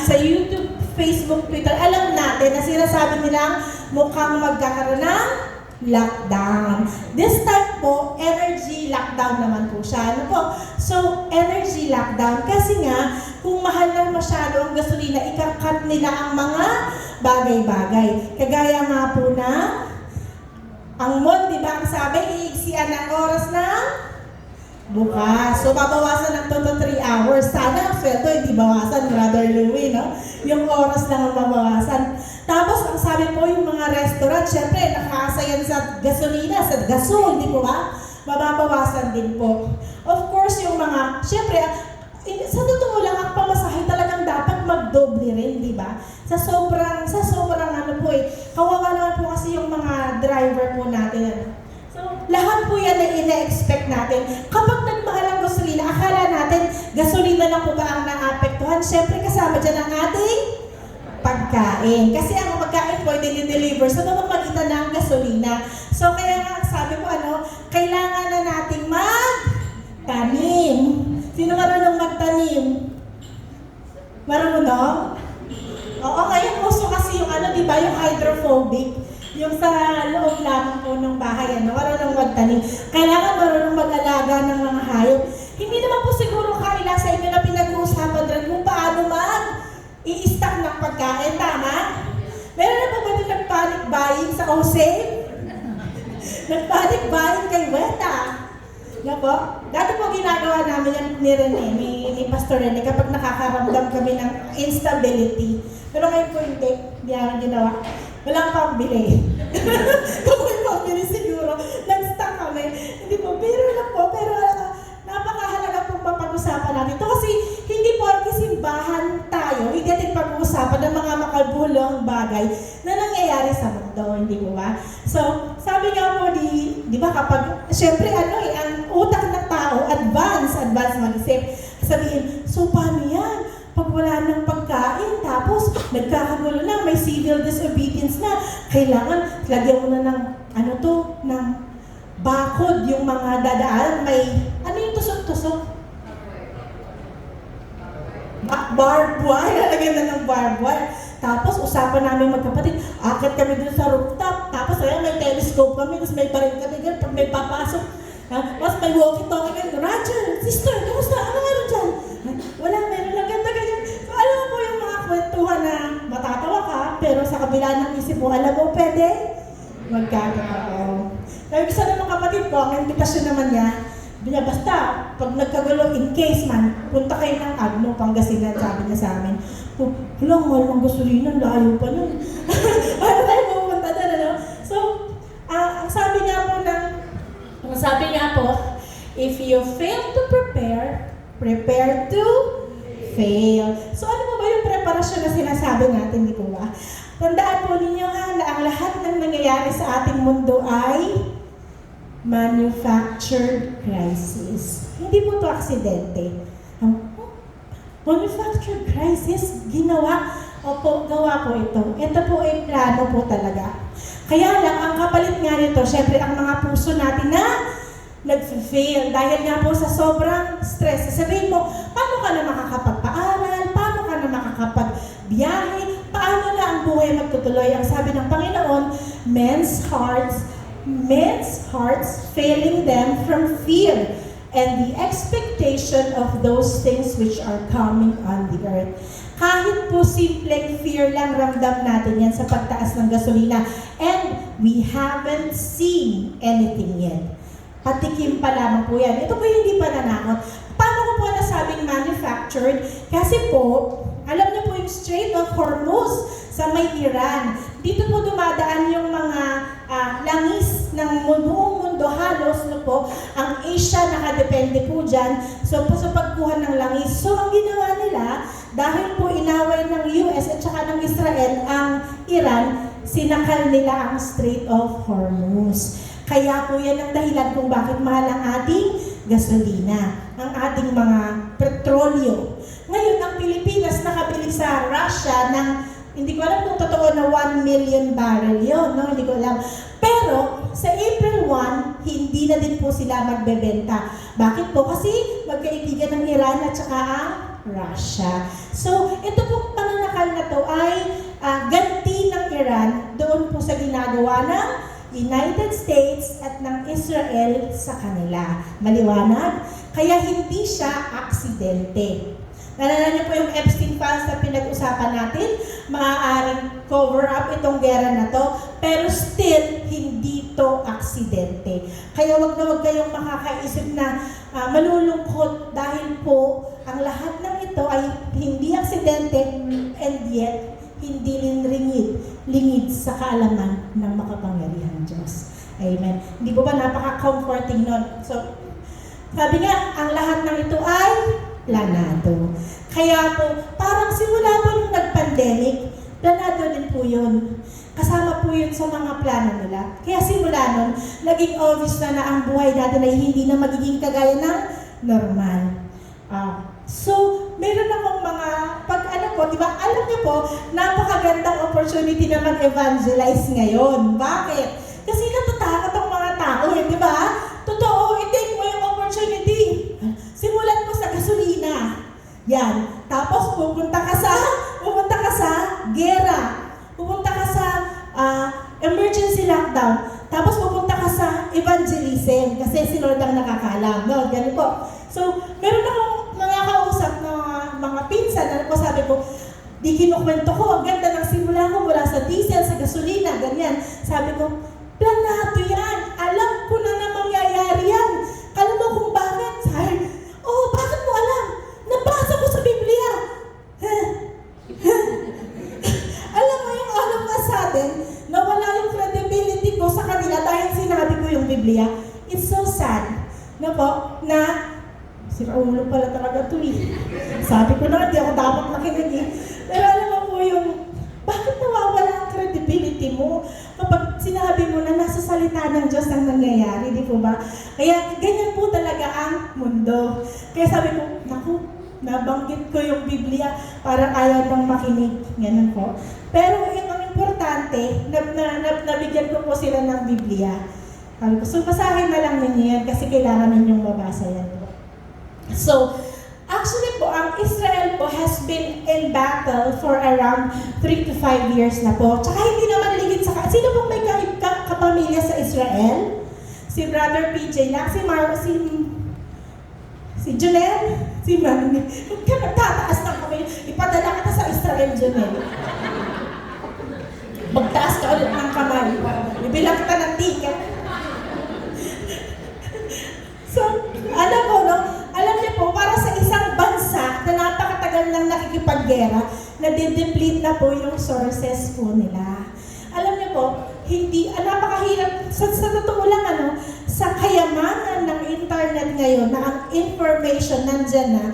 sa YouTube, Facebook, Twitter, alam natin na sinasabi nilang mukhang magkakaroon ng lockdown. This time po, energy lockdown naman po siya. Ano po? So, energy lockdown. Kasi nga, kung mahal na masyado ang gasolina, ikakat nila ang mga bagay-bagay. Kagaya nga po na, ang mall, di ba, ang sabi, iigsian ang oras ng bukas. So, babawasan ng 2 to 3 hours. Sana ang sweldo, hindi bawasan, Brother Louie, no? Yung oras lang ang babawasan. Tapos, ang sabi po, yung mga restaurant, syempre, nakaasa yan sa gasolina, sa gasol, di po ba? Mababawasan din po. Of course, yung mga, syempre, sa totoo lang, ang pamasahe talagang dapat magdoble rin, di ba? Sa sobrang ano po kawawa naman po kasi yung mga driver po natin, ano? So, lahat po yan na ina-expect natin. Kapag nagmahal ang gasolina, akala natin, gasolina lang po ba ang naapektuhan? Siyempre, kasama dyan ang ating pagkain. Kasi ang pagkain po ay dinideliver sa pamamagitan ng gasolina. So, kaya nga, sabi ko, kailangan na nating magtanim. Sino marunong magtanim? Marunong? Oo, ngayon uso kasi yung di ba, yung hydrophobic. Yung sa loob lamang po ng bahay, marunong magtanim. Kailangan marunong mag-alaga ng mga hayop. Hindi naman po siguro kaila sa inyo na pinag-uusapan rin kung paano i-stock ng pagkain, tama? Meron na po ba ito nag-panic buying sa OSAID? Nag-panic buying kay Weta. Yan po. Dati po ginagawa namin yan ni Rene, ni Pastor Rene, kapag nakakaramdam kami ng instability. Pero ngayon po hindi namin ginawa. Walang pambili. Kung may pambili siguro, nag-stock kami. Hindi po, pero napakahalaga pong mapag-usapan natin ito. Kasi hindi po simbahan tayo, hindi natin pag-uusapan ng mga makalbulong bagay na nangyayari sa mundo, hindi po ba? So, sabi nga po, di ba kapag, syempre ang utak ng tao, advance mag-isip. Sabihin, so paano yan? Pag wala ng pagkain, tapos nagkakagulo na, may civil disobedience na, kailangan lagyan mo na ng bakod yung mga dadaan, may, yung tusok-tusok? Barbed wire, lalagyan na ng barbed wire. Tapos usapan namin magkapatid, akit kami dun sa rooftop, tapos may telescope kami, tapos may baril kami dyan, pag may papasok, tapos may walkie-talkie kami, Roger, sister, kamusta? Ano meron dyan? Wala, meron lang ganyan. So alam mo po yung mga kwentuhan na matatawa ka, pero sa kabila ng isip mo, alam mo, pwede magkakataon. Kaya isa naman kapatid ko, ang invitasyon naman niya, basta, pag nagkagulo, in case man, punta kayo ng Agno, Pangasinan, sabi niya sa amin. Hulang, mahal ng gasolina, layo pa nun. Ano tayo pupunta doon, So, ang sabi nga po, if you fail to prepare to fail. So, ano po ba yung preparasyon na sinasabi natin, di po ba? Tandaan po ninyo na ang lahat ng nangyayari sa ating mundo ay manufactured crisis. Hindi po ito aksidente. Manufactured crisis, gawa po ito. Ito po ay plano po talaga. Kaya lang, ang kapalit nga nito, syempre ang mga puso natin na nag-fail dahil nga po sa sobrang stress. Sabihin mo, paano ka na makakapagpaaral? Paano ka na makakapagbiyahe? Paano na ang buhay magtutuloy? Ang sabi ng Panginoon, men's hearts failing them from fear and the expectation of those things which are coming on the earth. Kahit po simpleng fear lang ramdam natin yan sa pagtaas ng gasolina, and we haven't seen anything yet. Patikim pa lamang po yan. Ito po yung hindi pa nanakot. Paano ko po nasabing manufactured? Kasi po, alam niyo po yung Strait of Hormuz sa may Iran. Dito po dumadaan yung mga langis ng buong mundo halos, ang Asia nakadepende po dyan. So po sa pagkuha ng langis. So ang ginawa nila, dahil po inaway ng US at saka ng Israel ang Iran, sinakal nila ang Strait of Hormuz. Kaya po yan ang dahilan kung bakit mahal ang ating gasolina, ang ating mga petrolyo. Ngayon, ang Pilipinas nakabili sa Russia ng, hindi ko alam kung totoo na 1 million barrel yun, no? Hindi ko alam. Pero, sa April 1, hindi na din po sila magbebenta. Bakit po? Kasi magkaibigan ng Iran at saka ang Russia. So, ito po United States at ng Israel sa kanila. Maliwanag? Kaya hindi siya aksidente. Naalala niyo po yung Epstein files na pinag-usapan natin? Maaaring cover up itong gera na to, pero still, hindi to aksidente. Kaya wag na wag kayong makakaisip na malulungkot dahil po ang lahat ng ito ay hindi aksidente and yet hindi rin lingid sa kaalaman ng makapangyarihang Diyos. Amen. Hindi po ba napaka-comforting nun? So, sabi nga, ang lahat ng ito ay planado. Kaya po, parang simula po nung nag-pandemic, planado din po yun. Kasama po yun sa mga plano nila. Kaya simula nun, naging obvious na ang buhay natin ay hindi na magiging kagaya ng normal. So, meron akong mga, di ba, alam niyo po, napakagandang opportunity na mag-evangelize ngayon. Bakit? Kasi natatakot ang mga tao, di ba? Totoo, i-take mo yung opportunity. Simulan mo sa gasolina. Yan. Tapos pupunta ka sa gera. Pupunta ka sa emergency lockdown. Tapos pupunta ka sa evangelism kasi si Lord ang nakakaalam. No, ganun po. So, meron akong nakakausap na mga pinsan na po sabi ko, di kinukwento ko, ang ganda ng simula ko mula sa diesel, sa gasolina, ganyan. Sabi ko, planado yan. Alam ko na mangyayari yan. Alam mo kung bakit? Sabi, bakit mo alam? Nabasa ko sa Biblia. Alam mo yung all of a sudden, nawala yung credibility ko sa kanila dahil sinabi ko yung Biblia. It's so sad. No po, na siraulo pala talaga ito eh. Sabi ko na, di ako dapat makinig eh. Pero alam mo po yung, bakit nawawala ang credibility mo kapag sinabi mo na nasa salita ng Diyos ang nangyayari, di po ba? Kaya ganyan po talaga ang mundo. Kaya sabi ko, naku, nabanggit ko yung Biblia, parang ayaw nang makinig. Ganun po. Pero yung ang importante, nabigyan ko po sila ng Biblia. Sabi ko, so basahin na lang ninyo yan kasi kailangan ninyong mabasa yan. So, actually po, ang Israel po has been in battle for around 3 to 5 years na po. Tsaka hindi naman ligid sa... Sino pong may kapamilya sa Israel? Si Brother PJ lang, si Junel, si Mami. Huwag ka nagtataas ng kamay. Ipadala kita sa Israel, Junel. Magtaas ka ulit ng kamay. Ibilang kita ng ticket. So, alam mo, no? Alam niyo po, para sa isang bansa na napakatagal nang nakikipaggera, nade-deplete na po yung sources po nila. Alam niyo po, napakahirap, sa totoo lang, sa kayamanan ng internet ngayon, na ang information nandyan na,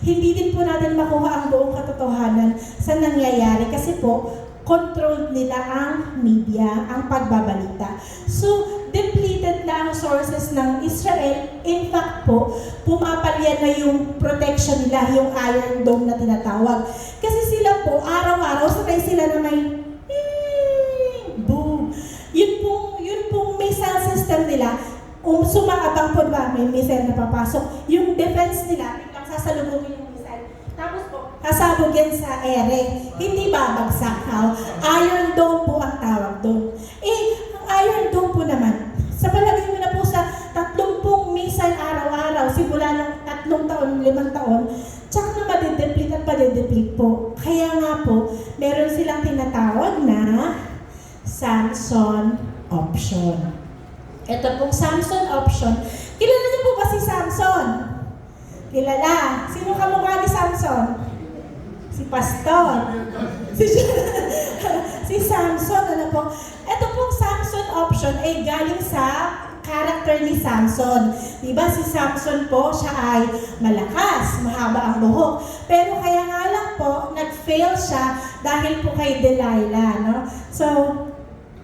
hindi din po natin makuha ang buong katotohanan sa nangyayari. Kasi po, controlled nila ang media, ang pagbabalita. So, depleted na ang sources ng Israel. In fact po, pumapalya na yung protection nila, yung Iron Dome na tinatawag. Kasi sila po, araw-araw, sabay sila na may boom. Yun pong missile system nila, sumaabang po ba, may missile na papasok. Yung defense nila, biglang sasalubungin yung missile. Tapos po, kasabugin sa ere. Hindi babagsak. Iron Dome po ang tawag doon. Ang Iron Dome po naman, sa palagay mo na po sa 30 missile araw-araw, simula ng 3 taon, 5 taon, tsaka na madideplete at madideplete po. Kaya nga po, meron silang tinatawag na Samson option. Ito pong Samson option. Kilala niyo po ba si Samson? Kilala. Sino kamukha ni Samson? Si Pastor. Si Samson, ano po? Ito pong Samson option ay galing sa character ni Samson. Diba si Samson po, siya ay malakas, mahaba ang buhok. Pero kaya nga lang po, nag-fail siya dahil po kay Delilah, no? So,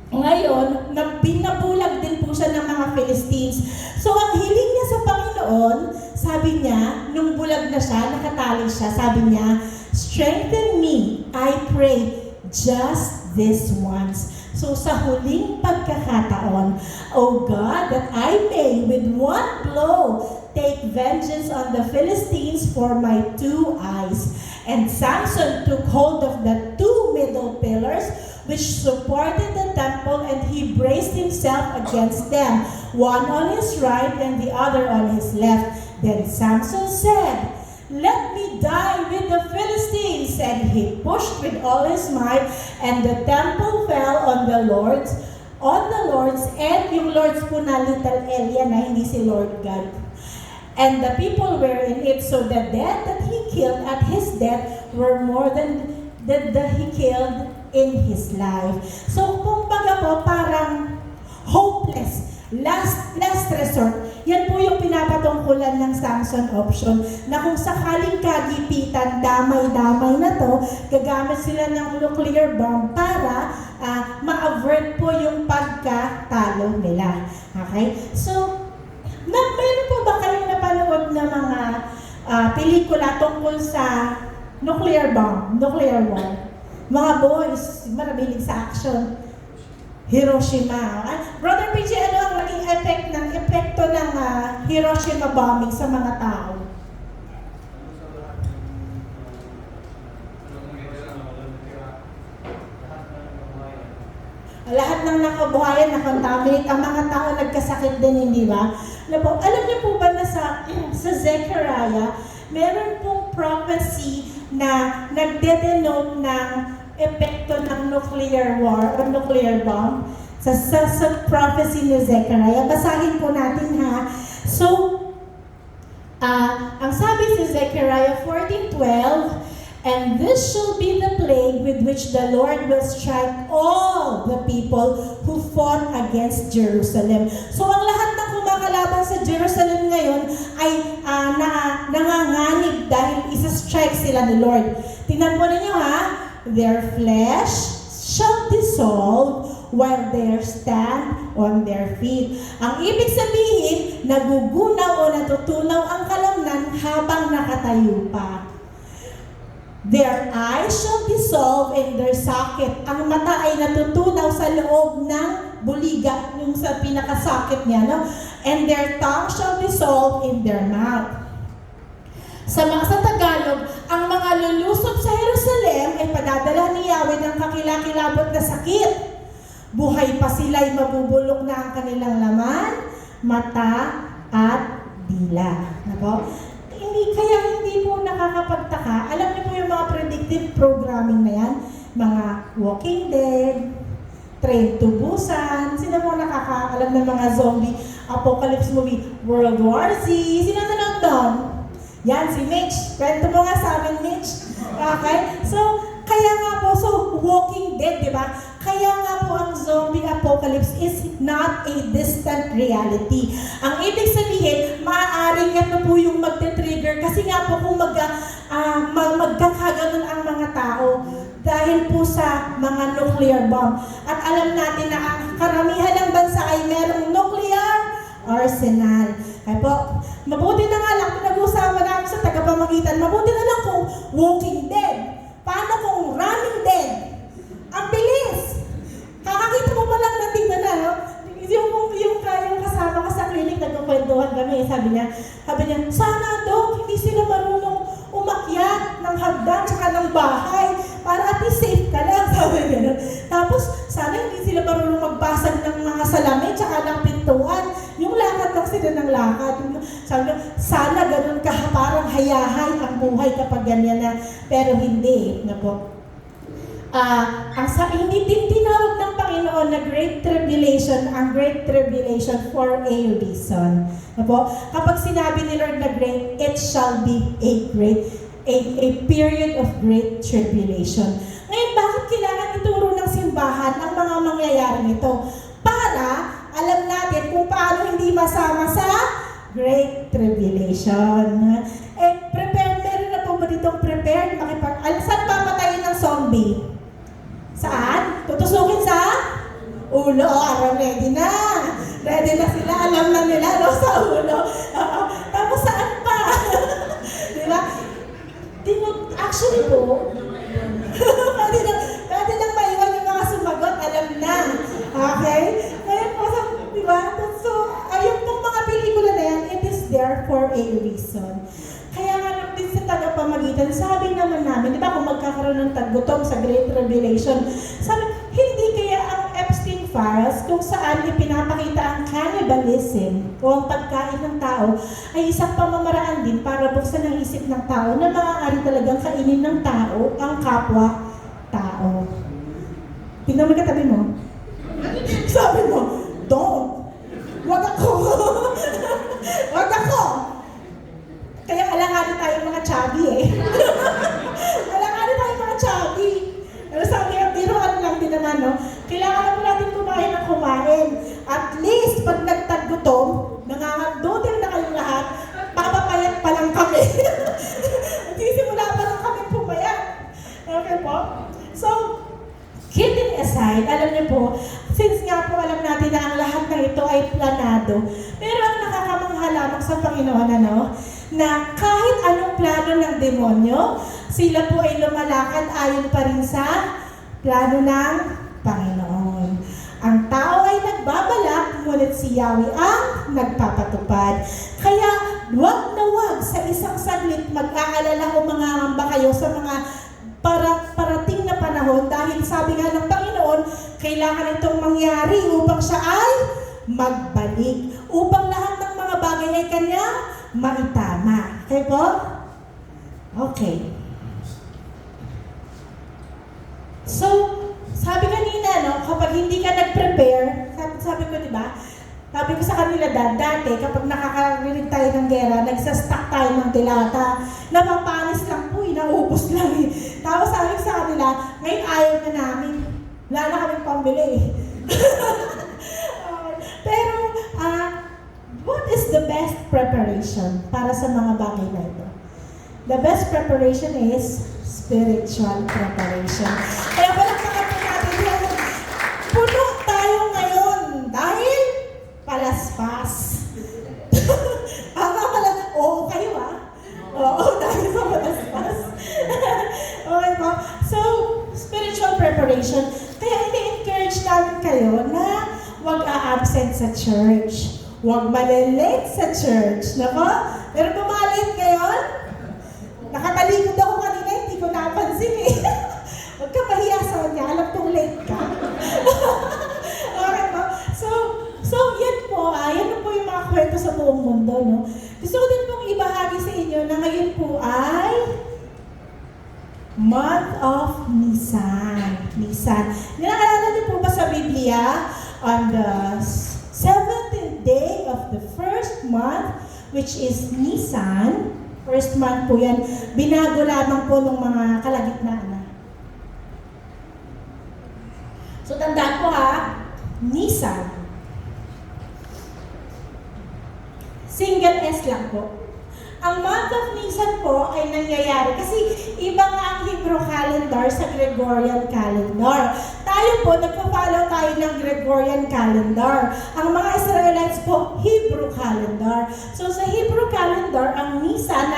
ngayon, binabulag din po siya ng mga Philistines. So, ang hiling niya sa Panginoon, sabi niya, nung bulag na siya, nakatali siya, sabi niya, strengthen me, I pray, just this once. So sa huling pagkakataon, O God, that I may with one blow take vengeance on the Philistines for my 2 eyes. And Samson took hold of the 2 middle pillars which supported the temple, and he braced himself against them, one on his right and the other on his left. Then Samson said, "Let me die with the Philistines." And he pushed with all his might, and the temple fell on the Lord's, and yung Lord's po na little area na hindi si Lord God. And the people were in it, so the dead that he killed at his death were more than that he killed in his life. So, kumbaga po, parang hopeless, last resort. Yan po yung pinapatungkulan ng Samson option, na kung sakaling kagipitan, damay-damay na to, gagamit sila ng nuclear bomb para ma-avert po yung pagkatalo nila. Okay? So, mayroon po ba kayong napanood na mga pelikula tungkol sa nuclear bomb, nuclear war? Mga boys, maramilig sa action. Hiroshima. Brother PJ, ano ang naging epekto ng Hiroshima bombing sa mga tao? Lahat ng nakabuhayan, nakontaminate, ang mga tao nagkasakit din, hindi ba? Alam niyo po ba na sa Zechariah, meron pong prophecy na nagde-denote ng epekto ng nuclear war o nuclear bomb sa prophecy ni Zechariah. Basahin po natin ha. So, ang sabi sa Zechariah 14:12, "And this shall be the plague with which the Lord will strike all the people who fought against Jerusalem." So, ang lahat ng kumakalaban sa Jerusalem ngayon ay nanganganib dahil isa-strike sila ni Lord. Tingnan po ninyo ha. "Their flesh shall dissolve while they stand on their feet." Ang ibig sabihin, nagugunaw o natutunaw ang kalamnan habang nakatayo pa. "Their eyes shall dissolve in their socket." Ang mata ay natutunaw sa loob ng buliga, yung sa pinakasakit niya, no? "And their tongue shall dissolve in their mouth." Sa Tagalog, ang mga lulusob sa Jerusalem ay padadala ni Yahweh ng kakilakilabot na sakit. Buhay pa sila'y mabubulok na ang kanilang laman, mata, at dila. Nako? Hindi po nakakapagtaka. Alam niyo po yung mga predictive programming na yan, mga Walking Dead, Train to Busan, sino po nakakaalam ng mga zombie apocalypse movie, World War Z, sino nanonood doon? Yan, si Mitch. Kwento mo nga sa amin, Mitch. Okay? So, kaya nga po, Walking Dead, di ba? Kaya nga po ang zombie apocalypse is not a distant reality. Ang ibig sabihin, maaaring ito po yung magte-trigger kasi nga po kung magkakaganon ang mga tao dahil po sa mga nuclear bomb. At alam natin na ang karamihan ng bansa ay merong nuclear arsenal. Kaya po, mabuti na nga lang, pinag-uusapan namin sa tagapamagitan, mabuti na lang kung Walking Dead. Paano kung Running Dead? Ang bilis! Kakakita mo pa lang na tingnan na, no? Yung kasama ka sa clinic, nagkukwentuhan kami, sabi niya, sana Dok, hindi sila marunong umakyat ng hagdan tsaka ng bahay para at least safe ka lang, sabi niya. Tapos, sana hindi sila marunong magbasag ng mga salamin tsaka ng pintuan. Yung lakad lang sila ng lakad. Sabi niya, sana ganun ka, parang hayahay ang buhay kapag ganyan na. Pero hindi, na po. Hindi tinawag ng Panginoon na Great Tribulation, ang Great Tribulation for a reason. Apo? Kapag sinabi ni Lord na great, it shall be a period of great tribulation. Ngayon, bakit kailangan ituro ng simbahan ang mga mangyayari nito? Para alam natin kung paano hindi masama sa Great Tribulation. Prepared, meron na po ba ditong prepared? Saan papatayin ng zombie? Saan? Tutusukin sa ulo. Ready na. Ready na sila. Alam na nila, no? Sa ulo. Tapos saan pa? Diba? Actually po, pwede lang maiwan yung mga sumagot. Alam na. Okay? Kaya po, diba? So, yung mga pelikula na yan, it is there for a reason. Kaya nga lang din sa tagapamagitan, sabi naman namin, di ba kung magkakaroon ng nagtagutom sa Great Revelation. Sabi, hindi kaya ang Epstein files kung saan ipinapakita ang cannibalism o ang pagkain ng tao ay isang pamamaraan din para buksan ang isip ng tao na maaari talagang kainin ng tao ang kapwa-tao. Tingnan mo katabi mo. Sabi mo, don't. Wag ako. Wag ako. Kaya alanganin tayo mga chubby eh. Alanganin tayo mga chubby. Pero sabi nga, biruan lang din naman, no? Kailangan po natin kumain ng kumain. At least, pag nagtagutom, nangangandutin na kayong lahat, papapayat pa lang kami. Magsisimula pa lang kami pumayat. Okay po? So, kidding aside, alam niyo po, since nga po alam natin na ang lahat ng ito ay planado, pero ang nakakamangha lamang sa Panginoon, ano, na kahit anong plano ng demonyo, sila po ay lumalakad ayon pa rin sa plano ng Panginoon. Ang tao ay nagbabalak, ngunit si Yahweh ang nagpapatupad. Kaya wag na wag sa isang saglit mag-aalala o mangangamba kayo sa mga parating na panahon dahil sabi nga ng Panginoon, kailangan itong mangyari upang siya ay magbalik. Upang lahat ng mga bagay ay kanya maitama. Okay po? Okay. So, sabi kanina, no, kapag hindi ka nag-prepare, sabi ko, di ba? Sabi ko sa kanila dati, kapag nakakarinig tayo ng gera, nagsastock tayo ng dilata, napapanis lang po, inaubos lang eh. Tapos sabi ko sa kanila, ngayon ayaw na namin. Wala na kaming pambili eh. Pero, what is the best preparation para sa mga bagay na ito? The best preparation is spiritual preparation. Kaya palakpakan po natin yan. Puno tayo ngayon dahil palaspas. Pala, oo kayo ah. Oo, dahil sa palaspas. Okay po? So, spiritual preparation. Kaya ini-encourage namin kayo na huwag a-absent sa church. Huwag malilate sa church. Nako? Pero pumalit ngayon, nakatalikod ako kanina, hindi ko napansin eh. Huwag ka mahiya sa kanya, alam kong late ka. Okay po? So yan po, yan po yung mga kwento sa buong mundo, no? Gusto ko din pong ibahagi sa inyo na ngayon po ay month of Nisan. Nisan. Naalala niyo po ba sa Biblia, on the 7th day of the first month, which is Nisan, first month po yan, binago lamang po ng mga kalagitnaan na. So tandaan po ha, Nisan. Single S lang po. Ang month of Nisan po ay nangyayari kasi iba nga ang Hebrew calendar sa Gregorian calendar. Tayo po, nagpa-follow tayo ng Gregorian calendar. Ang mga Israelites po, Hebrew calendar. So sa Hebrew calendar, ang Nisan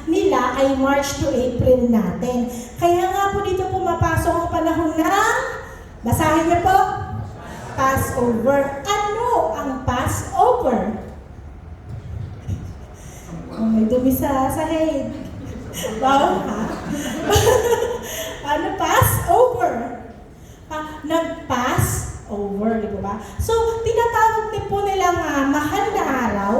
nila ay March to April natin. Kaya nga po dito pumapasok ang panahon ng, basahin niyo po, Passover. Ano ang Passover? Oh, may dumi sa head. Wow, ha? Ano, Passover? Nag-pass over, di ba? So, tinatawag din po nilang mahal na araw,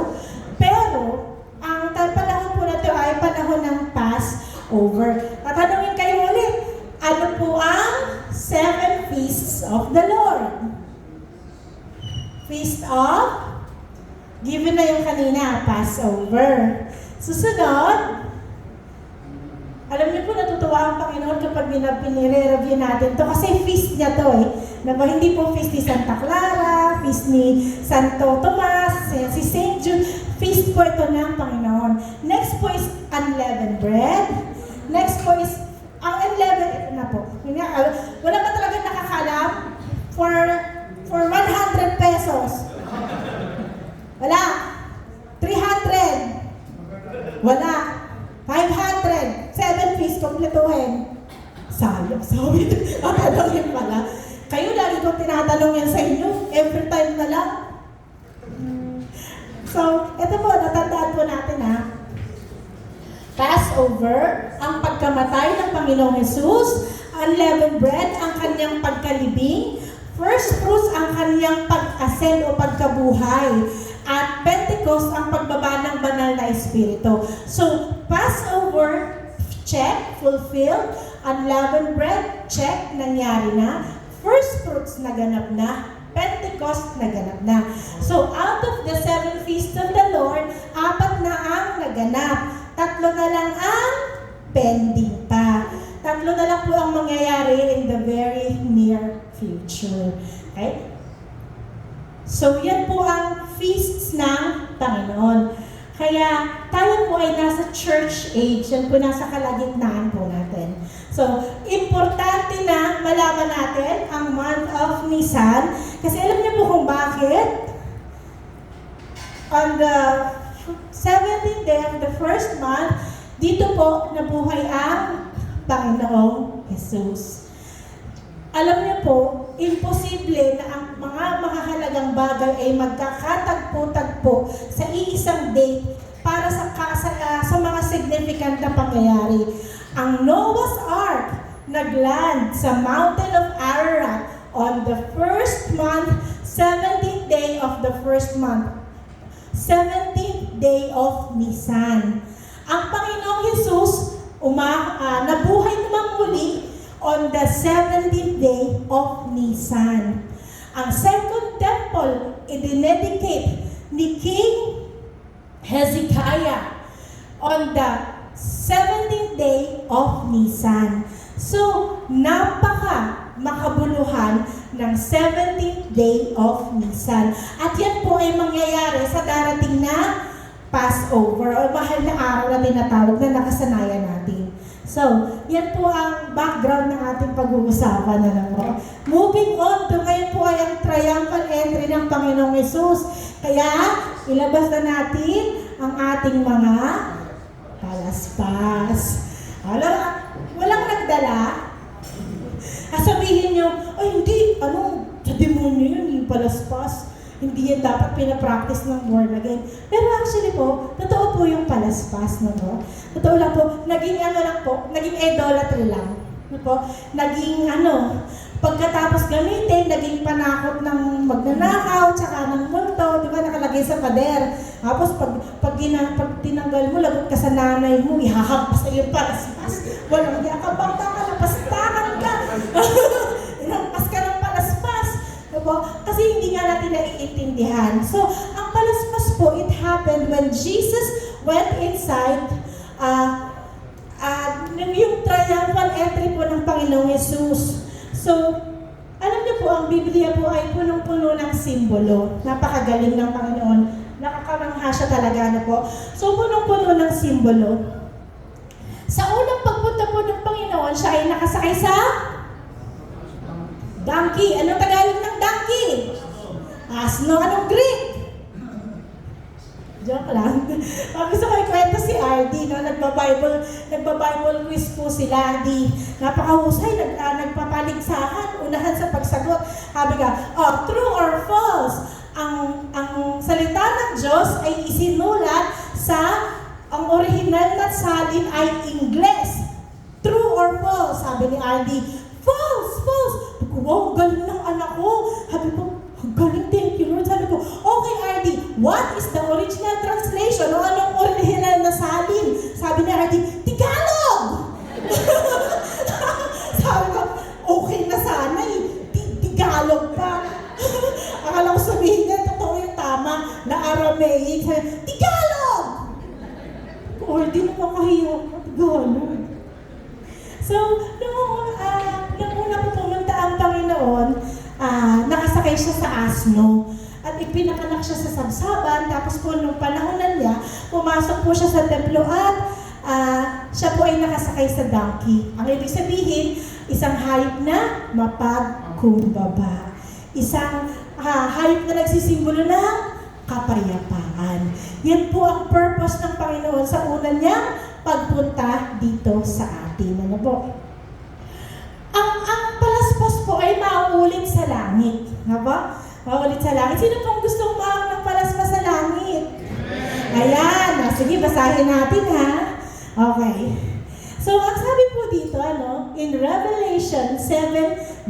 pero ang panahon po na ito ay panahon ng Passover. Tatanungin kayo ulit, ano po ang 7 feasts of the Lord? Feast of? Given na yung kanina, Passover. Susunod, alam niyo po, natutuwa ang Panginoon kapag pinire-review natin to kasi feast niya to eh. Diba? Hindi po feast ni Santa Clara, feast ni Santo Tomas, si Saint Jude. Feast po ito ng Panginoon. Next po is unleavened bread. Next po is, ang unleavened, ito na po. Wala ba talaga nakakalam for 100 pesos? Wala. 300. Wala. 500. 7 feast kompletuhin. Sayang. Sabi. Tatanungin pala. Kayo lagi kong tinatanong yan sa inyo. Every time na lang. So, ito po. Natandaan po natin ha. Passover, ang pagkamatay ng Panginoong Jesus unleavened bread ang kanyang pagkalibing, first fruits ang kanyang pag-ascend o pagkabuhay, at Pentecost ang pagbaba ng banal na Espiritu. So, Passover, check, fulfilled. Unleavened bread, check, nangyari na. First fruits, naganap na. Pentecost, naganap na. So, out of the 7 feasts of the Lord, 4 na ang naganap. 3 na lang ang pending pa. 3 na lang po ang mangyayari in the very near future. Okay? So, yan po ang feasts ng Panginoon. Kaya, tayo po ay nasa church age. Yan po nasa kalagitnaan po natin. So, importante na malaman natin ang month of Nisan. Kasi alam niyo po kung bakit? On the 17th day of the first month, dito po nabuhay ang Panginoong Jesus. Alam niyo po, imposible na ang mga makahalagang bagay ay magkakatagpo-tagpo sa iisang date para sa mga significant na pangyayari. Ang Noah's Ark nagland sa Mountain of Ararat on the first month, 17th day of the first month, 17th day of Nisan. Ang Panginoong Jesus nabuhay naman muli on the 17th day of Nisan. Ang second temple, i-dedicate ni King Hezekiah on the 17th day of Nisan. So, makabuluhan ng 17th day of Nisan. At yan po ay mangyayari sa darating na Passover o mahal na araw na tinatawag na nakasanayan natin. So, yan po ang background ng ating pag-uusapan na po. Moving on to ngayon po ay ang triumphal entry ng Panginoong Yesus. Kaya, ilabas na natin ang ating mga palaspas. Walang nagdala. Sabihin nyo, ay hindi, sa demonyo yun, yung palaspas. Hindi yan dapat pinapractice ng born again. Pero actually po, totoo po yung palaspas, no po? Totoo lang po, naging idolatry lang. No po? Naging pagkatapos gamitin, naging panakot ng magnanakaw, tsaka ng multo, di ba, nakalagay sa pader. Tapos pag tinanggal mo, lagot ka sa nanay mo, ihahampas sa yung palaspas. Walang yakabang ka, napastakan ka. Inampas ka ng palaspas. Diba? Kasi hindi nga natin naiintindihan. So, ang palaspas po, it happened when Jesus went inside yung triumphal entry po ng Panginoong Jesus. So, alam niyo po, ang Biblia po ay punong-puno ng simbolo. Napakagaling ng Panginoon. Nakakamangha siya talaga, po. So, punong-puno ng simbolo. Sa unang pagpunta po ng Panginoon, siya ay nakasakay sa donkey. Anong Tagalog ng donkey? Asno. Anong Greek? Joke lang. Gusto ko ikwento si RD, no? Nagba-Bible quiz po sila. Napakahusay, nagpapaligsahan, unahan sa pagsagot. Sabi ka, true or false? Ang salita ng Diyos ay isinulat ang original na salin ay Ingles. True or false? Sabi ni RD, false! Wow, galing ng anak ko. Sabi ko, galing, thank you Lord. Sabi ko, okay RD, what is the original translation? O anong original na salin? Sabi ni RD, Tagalog! Sabi ko, okay na sana Tagalog pa. Akala ko sabihin niya, totoo yung tama na Aramaic. Tagalog! RD, nakakahiyo ko. Tagalog. So, nung una po pumunta ang Panginoon, nakasakay siya sa asno. At ipinakanak siya sa sabsaban. Tapos po, nung panahonan niya, pumasok po siya sa templo at siya po ay nakasakay sa donkey. Ang ibig sabihin, isang hayop na mapagkumbaba. Isang hayop na nagsisimbolo ng kapayapaan. Yan po ang purpose ng Panginoon sa una niyang pagpunta dito sa atin. Ano po? Ang palaspas po ay mauulit sa langit. Nga ba? Mauulit sa langit. Sino pong gustong ng palaspas sa langit? Ayan. Sige, basahin natin ha. Okay. So, ang sabi po dito, in Revelation 7:9,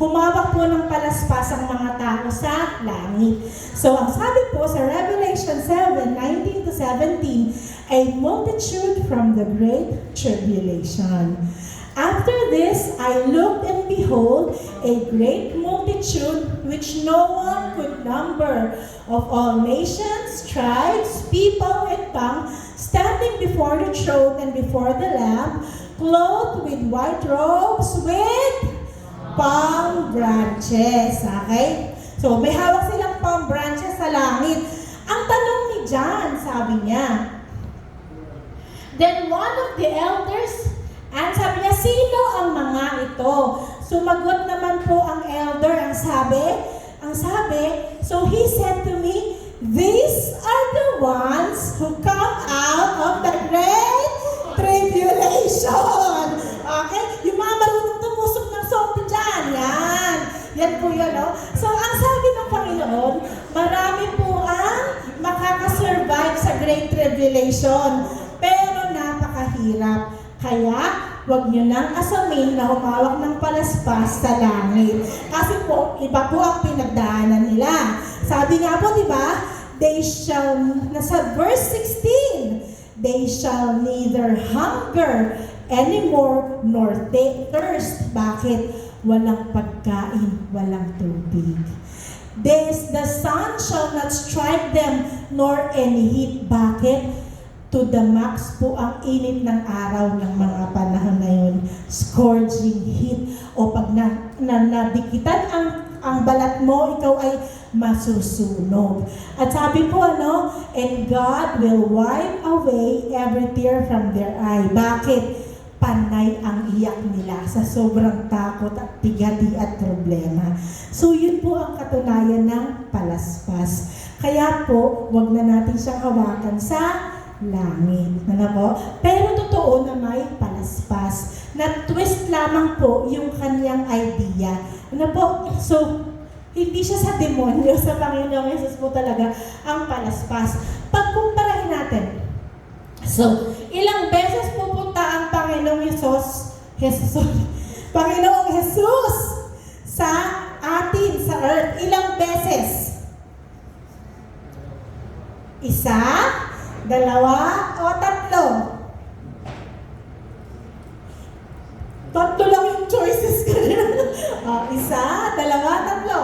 humawak po ng palaspas ang mga tao sa langit. So, ang sabi po sa Revelation 7:19 to 17, a multitude from the great tribulation. After this, I looked and behold, a great multitude which no one could number, of all nations, tribes, people, and tongues, standing before the throne and before the Lamb, clothed with white robes with palm branches. Okay? So, may hawak silang palm branches sa langit. Ang tanong ni John, sabi niya, then one of the elders, and sabi niya, sino ang mga ito? Sumagot naman po ang elder, ang sabi, so he said to me, these are the ones who come out of the great tribulation. Okay? Yung mga marunong tumusok ng soto dyan, yan. Yan po yun, no? So, ang sabi ng Panginoon, marami po ang makakasurvive sa great tribulation. Pero napakahirap. Kaya, huwag nyo nang asamin na humawak ng palaspas sa langit. Kasi po, iba po ang pinagdaanan nila. Sabi nga po, di ba? They shall, nasa verse 16, they shall neither hunger anymore nor thirst. Bakit? Walang pagkain, walang tubig. The sun shall not strike them nor any heat. Bakit? To the max po ang init ng araw ng mga panahon na yun. Scorching heat. O pag nadikitan ang balat mo, ikaw ay masusunog. At sabi po, and God will wipe away every tear from their eye. Bakit? Panay ang iyak nila sa sobrang takot at pigati at problema. So yun po ang katunayan ng palaspas. Kaya po, wag na natin siyang hawakan sa langit. Po? Pero totoo na may palaspas. Na-twist lamang po yung kanyang idea. Po? So, hindi siya sa demonyo, sa Panginoong Yesus po talaga ang palaspas. Pagkumparahin natin. So, ilang beses pupunta ang Panginoong Panginoong Jesus sa atin, sa earth. Ilang beses? Isa, dalawa, o tatlo? Tatlo lang yung choices ko. Isa, dalawa, tatlo.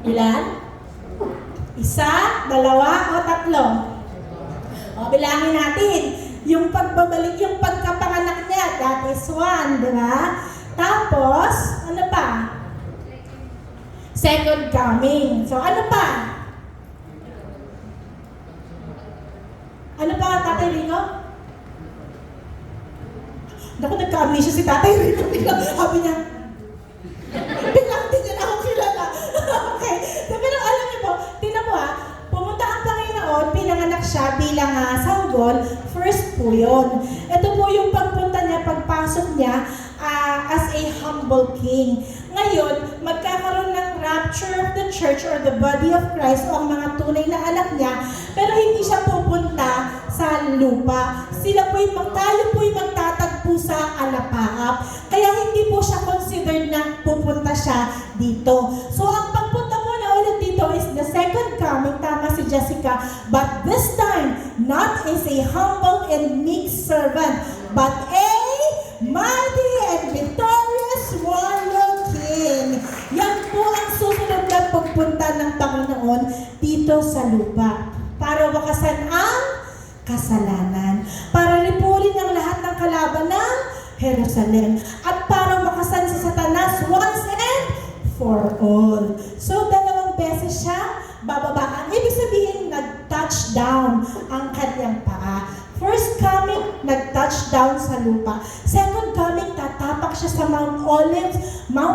Ilan? Isa, dalawa, o tatlo? Bilangin natin. Yung pagbabalik, yung pagkapanganak niya, that is one, di ba? Tapos, ano pa? Second coming. So, ano pa? Ano pa, Tatay Rico? Naku, nagka-amnesia si Tatay Rico. Sabi niya, biglang din niya na ako kilala. Okay. So, pero alam niyo po, tingnan mo pumunta ang Panginoon, pinanganak siya bilang sanggol, first po yun. Ito po yung pagpunta niya, pagpasok niya as a humble king. Ngayon, magkakaroon ng rapture of the church or the body of Christ o ang mga tunay na anak niya, pero hindi siya pupunta sa lupa. Tayo po'y magtatagpo sa alapaap. Kaya hindi po siya considered na pupunta siya dito. So, ang pagpunta po na ulit dito is the second coming, tama si Jessica, but this time, not as a humble and meek servant, but a mighty and victorious warrior king. Yan po ang susunod na pagpunta ng Panginoon dito sa lupa. Para wakasan ang kasalanan. Para lipulin ang lahat ng kalaban ng Jerusalem. At para wakasan si Satanas once and for all. So, dalawang beses siya bababaan. Ibig sabihin, nag-touchdown ang kanyang paa. First coming, nag-touchdown sa lupa. Second coming, tatapak siya sa Mount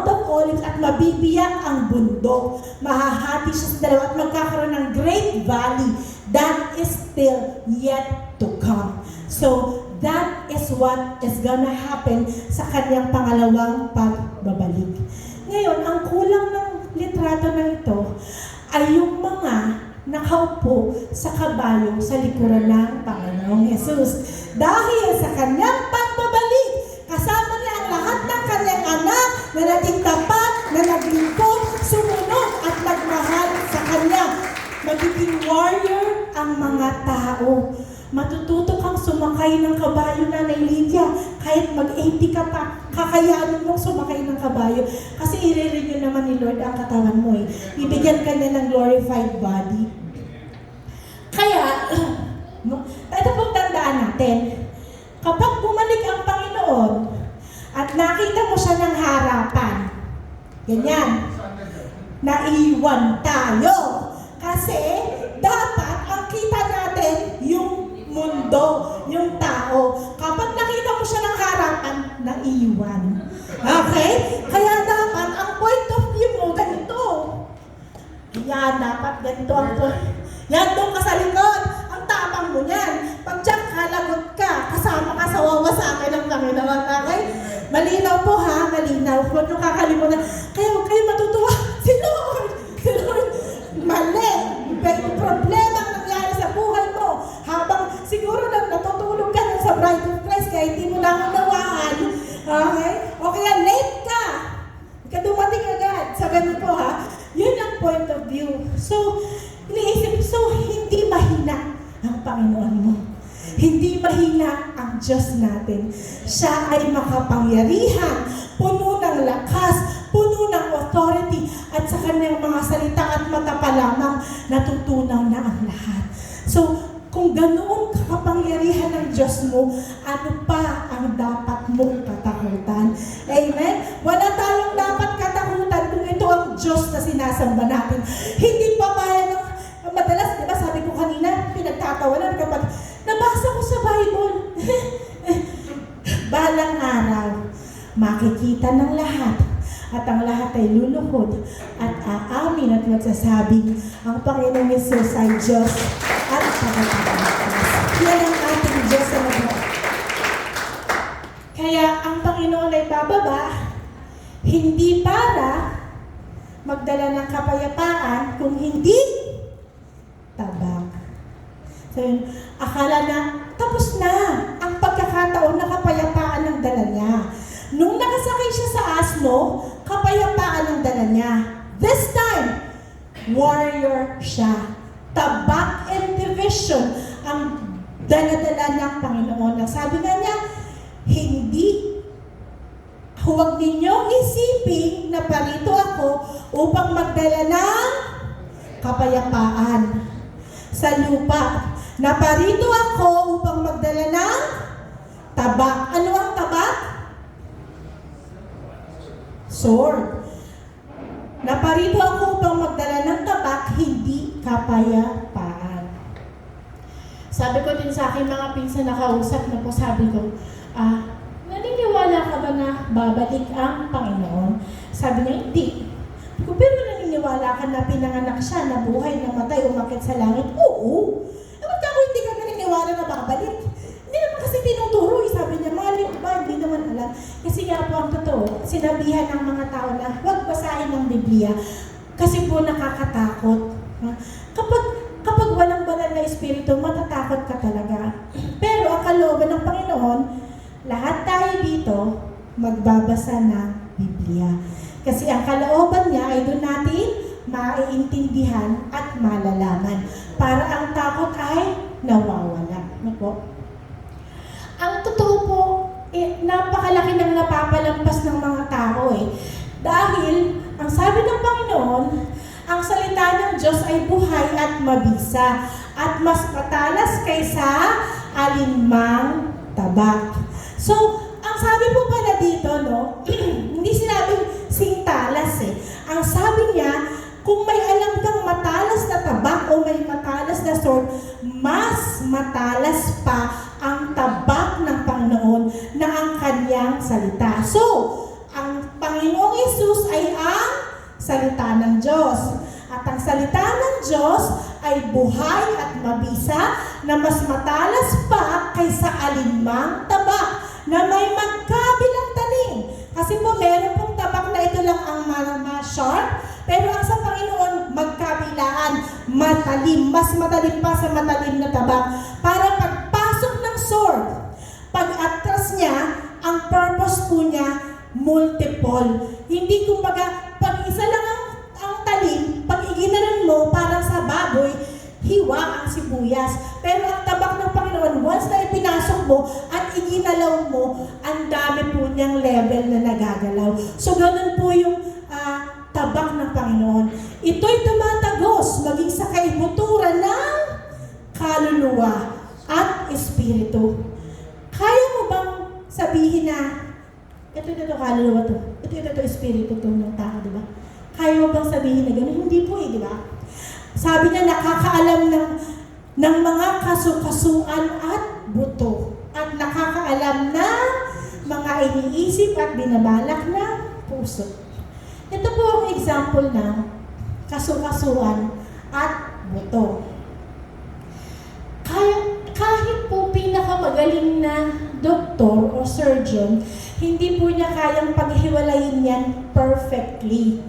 of Olives at mabibiyak ang bundok. Mahahati siya sa dalawa at magkakaroon ng great valley that is still yet to come. So, that is what is gonna happen sa kanyang pangalawang pagbabalik. Ngayon, ang kulang ng litrato na ito ay yung mga nakaupo sa kabayo sa likuran ng Panginoong Yesus. Dahil sa kanyang pagbabalik, kasama niya ang lahat ng kanyang anak na naging tapat, na naglingkod, sumunod at nagmahal sa kanya. Magiging warrior ang mga tao. Matututo kang sumakay ng kabayo, Nanay Lydia. Kahit mag-80 ka pa, kakayanin mong sumakay ng kabayo. Kasi i-renew naman ni Lord ang katawan mo eh. Bibigyan ka niya ng glorified body. Kaya, ito pong tandaan natin. Kapag bumalik ang Panginoon at nakita mo siya ng harapan, ganyan, naiwan tayo. Kasi dapat ang kita natin yung mundo, yung tao. Kapag nakita mo siya ng harapan, naiwan. Okay? Kaya dapat ang point of view mo ganito. Yan, dapat ganito ang point. Yan, doon ka sa likod. Ang tapang mo yan. Pag diyan ka, lagot ka. Kasama ka sa wawasakin ng Panginoon. Okay? Malinaw po ha, malinaw. Huwag nyo kakalimutan. Kaya huwag kayo matutuwa. Si Lord! Si Lord! Mali! May problema ang nangyari sa buhay mo. Habang siguro na natutulog ka sa bride of Christ kaya hindi mo nakunawaan. Okay? O kaya late ka. Hindi ka dumating agad. Sa ganun po ha. Yun ang point of view. So, iniisip, hindi mahina ang Panginoon mo. Hindi mahina ang Diyos natin. Siya ay makapangyarihan, puno ng lakas, puno ng authority, at sa kanyang mga salita at mata pa lamang natutunaw na ang lahat. So, kung ganoon kapangyarihan ng Diyos mo, ano pa ang dapat mong katakutan? Amen? Wala tayong dapat katakutan kung ito ang Diyos na sinasamba natin. Hindi pa bayan ng madalas, di ba, sabi ko kanina, pinagtatawanan kapag nabasa ko sa Bible. Balang araw, makikita ng lahat at ang lahat ay luluhod at aamin at magsasabing ang Panginoong Yesus ay Diyos at pagkakatakas. Yan ang ating Diyos sa mga. Kaya ang Panginoon ay bababa, hindi para magdala ng kapayapaan, kung hindi tabak. So yun, akala na tapos na ang pagkakataon na kapayapaan ng dala niya. Nung nakasakay siya sa asno, kapayapaan ang dala niya. This time, warrior siya. Tabak and division ang dala-dala ng Panginoon. Sabi nga niya, huwag ninyong isipin na parito ako upang magdala ng kapayapaan sa lupa. Naparito ako upang magdala ng tabak. Ano ang tabak? Sword. Naparito ako upang magdala ng tabak, hindi kapayapaan. Sabi ko din sa aking mga pinsan na kausap na po, sabi ko, naniniwala ka ba na babalik ang Panginoon? Sabi niya, hindi. Pero naniniwala ka na pinanganak siya, nabuhay, namatay, umakit sa langit? Oo. Ba't ako hindi ka naniniwala na babalik? Hindi naman kasi tinuturo. Sabi niya, maling ba? Hindi naman alam. Kasi nga po ang totoo, sinabihan ng mga tao na huwag basahin ng Biblia kasi po nakakatakot. Kapag walang banal na espiritu, matatakot ka talaga. Pero ang kalooban ng Panginoon, lahat tayo dito magbabasa ng Biblia. Kasi ang kalooban niya ay doon natin maiintindihan at malalaman para ang takot ay nawawala. Ano po? Ang totoo po, napakalaki ng napapalampas ng mga tao eh. Dahil, ang sabi ng Panginoon, ang salita ng Diyos ay buhay at mabisa at mas matalas kaysa alinmang tabak. So, ang sabi po pala dito, no, hindi sinabing singtalas eh. Ang sabi niya, kung may alam kang matalas na tabak o may matalas na sword, mas matalas pa ang tabak ng Panginoon na ang kanyang salita. So, ang Panginoong Yesus ay ang salita ng Diyos. At ang salita ng Diyos ay buhay at mabisa na mas matalas pa kaysa alinmang tabak na may magkabilang tanim. Kasi po meron pong tabak na ito lang ang sharp, pero ang sa Panginoon magkabilaan, matalim, mas matalim pa sa matalim na tabak. Para pagpasok ng sword, pag-atras niya, ang purpose po niya, multiple. Hindi kumbaga, pag isa lang ang talim, pag iginanon mo, parang sa baboy, hiwa ang sibuyas. Pero ang tabak ng Panginoon, once na ipinasok mo at iginalaw mo, ang dami po niyang level na nagagalaw. So, ganun po yung tabak ng Panginoon. Ito'y tumatagos maging sa kaibuturan ng kaluluwa at espiritu. Kaya mo bang sabihin na, ito kaluluwa to, ito espiritu to ng tao, di ba? Kaya mo bang sabihin na gano'n? Hindi po di ba? Sabi niya, nakakaalam ng mga kasukasuan at buto. At nakakaalam ng mga iniisip at binabalak ng puso. Ito po ang example ng kasukasuan at buto. Kahit po pinakamagaling na doktor o surgeon, hindi po niya kayang paghiwalayin yan perfectly.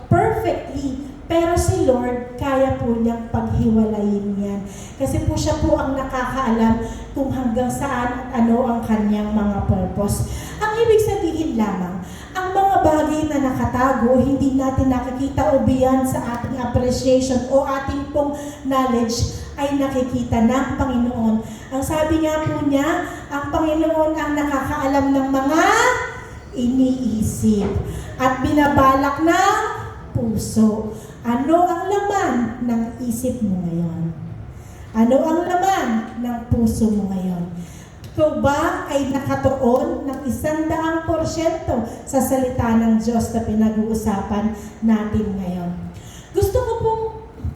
Perfectly. Pero si Lord, kaya po niyang paghiwalayin yan. Kasi po siya po ang nakakaalam kung hanggang saan at ano ang kanyang mga purpose. Ang ibig sabihin lamang, ang mga bagay na nakatago, hindi natin nakikita o beyond sa ating appreciation o ating pong knowledge, ay nakikita ng Panginoon. Ang sabi nga po niya, ang Panginoon ang nakakaalam ng mga iniisip at binabalak ng puso. Ano ang laman ng isip mo ngayon? Ano ang laman ng puso mo ngayon? Ikaw ba ay nakatuon ng 100% sa salita ng Diyos na pinag-uusapan natin ngayon? Gusto ko pong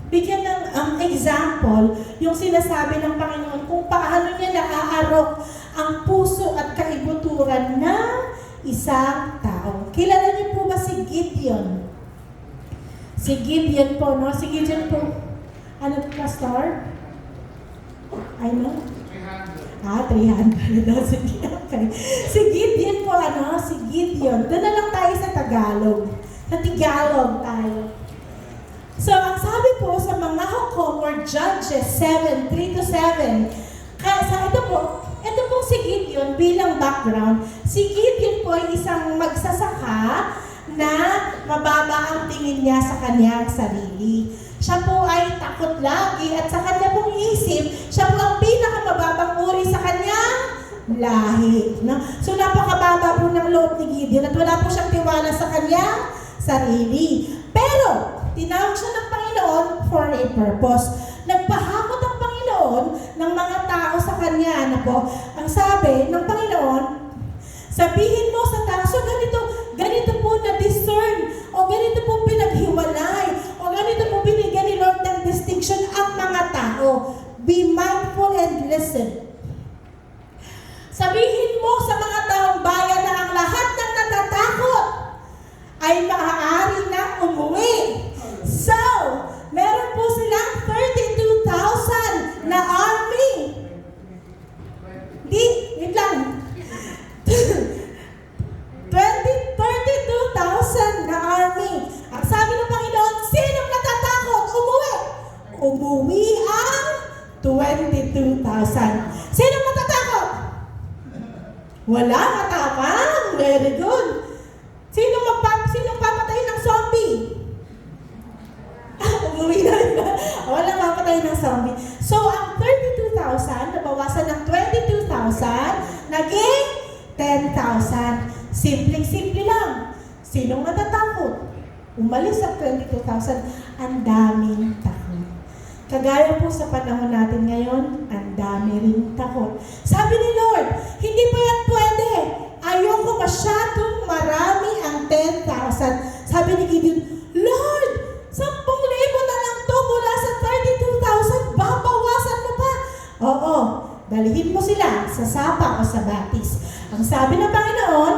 bigyan ng example yung sinasabi ng Panginoon kung paano niya naaarok ang puso at kaibuturan ng isang tao. Kilala niyo po ba si Gideon? Si Gideon po, no? Si Gideon po, ano po, Pastor? I know? 300. Sige, okay. Si Gideon po, si Gideon. Doon na lang tayo sa Tagalog. Sa Tagalog tayo. So, ang sabi po sa mga hukom or Judges 7:3-7, ito po si Gideon bilang background. Si Gideon po ay isang magsasaka na mababa ang tingin niya sa kanyang sarili. Siya po ay takot lagi at sa kanya pong isip, siya po ang pinakamababang uri sa kanyang lahi. No? So napakababa po ng loob ni Gideon at wala po siyang tiwala sa kanyang sarili. Pero, tinawag siya ng Panginoon for a purpose. Nagpahakot ang Panginoon ng mga tao sa kanya. Ang sabi ng Panginoon, sabihin mo sa tao, so ganito po na-discern, o ganito po pinaghiwalay, o ganito po binigyan ni Lord ng distinction ang mga tao. Be mindful and listen. Sabihin mo sa mga taong bayan na ang lahat ng natatakot ay maaari na umuwi. So, meron po silang 32,000 na army. Wait lang. 32,000 na army. Ang sabi ng Panginoon, sinong natatakot? Umuwi. Umuwi ang 22,000. Sinong natatakot? Wala, matapang. Very good. Sinong papatay ng zombie? Umuwi na rin. Walang papatay ng zombie. So, ang 32,000, nabawasan ng 22,000, naging 10,000. Simpleng-simple lang. Sinong natatakot? Umalis sa 22,000. Ang daming takot. Kagaya po sa panahon natin ngayon, ang dami rin takot. Sabi ni Lord, hindi pa yan pwede. Ayoko masyadong marami ang 10,000. Sabi ni Gideon, Lord, 10,000 na lang to mula sa 32,000. Babawasan mo pa. Oo, dalhin mo sila sa sapa o sa batis. Ang sabi ng Panginoon,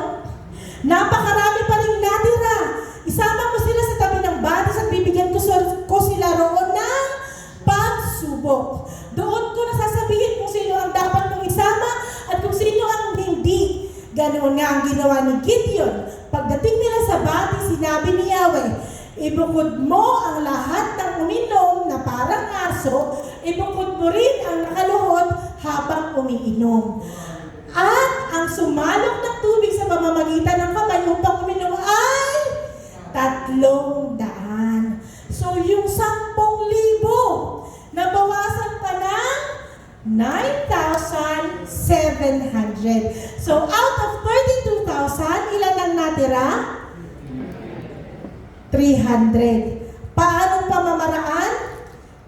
napakarami pa rin natira. Isama mo sila sa tabi ng batis at bibigyan ko sila roon ng pagsubok. Doon ko nasasabihin kung sino ang dapat mong isama at kung sino ang hindi. Ganoon nga ang ginawa ni Gideon. Pagdating nila sa batis, sinabi ni Yahweh, Ibukod mo ang lahat ng uminom na parang aso, ibukod mo rin ang nakaluhod habang umiinom. At ang sumalok ng tubig sa pamamagitan ng kamay upang uminom ay 300. So yung 10,000, nabawasan pa ng 9,700. So out of 32,000, ilan ang natira? 300. Paano pamamaraan?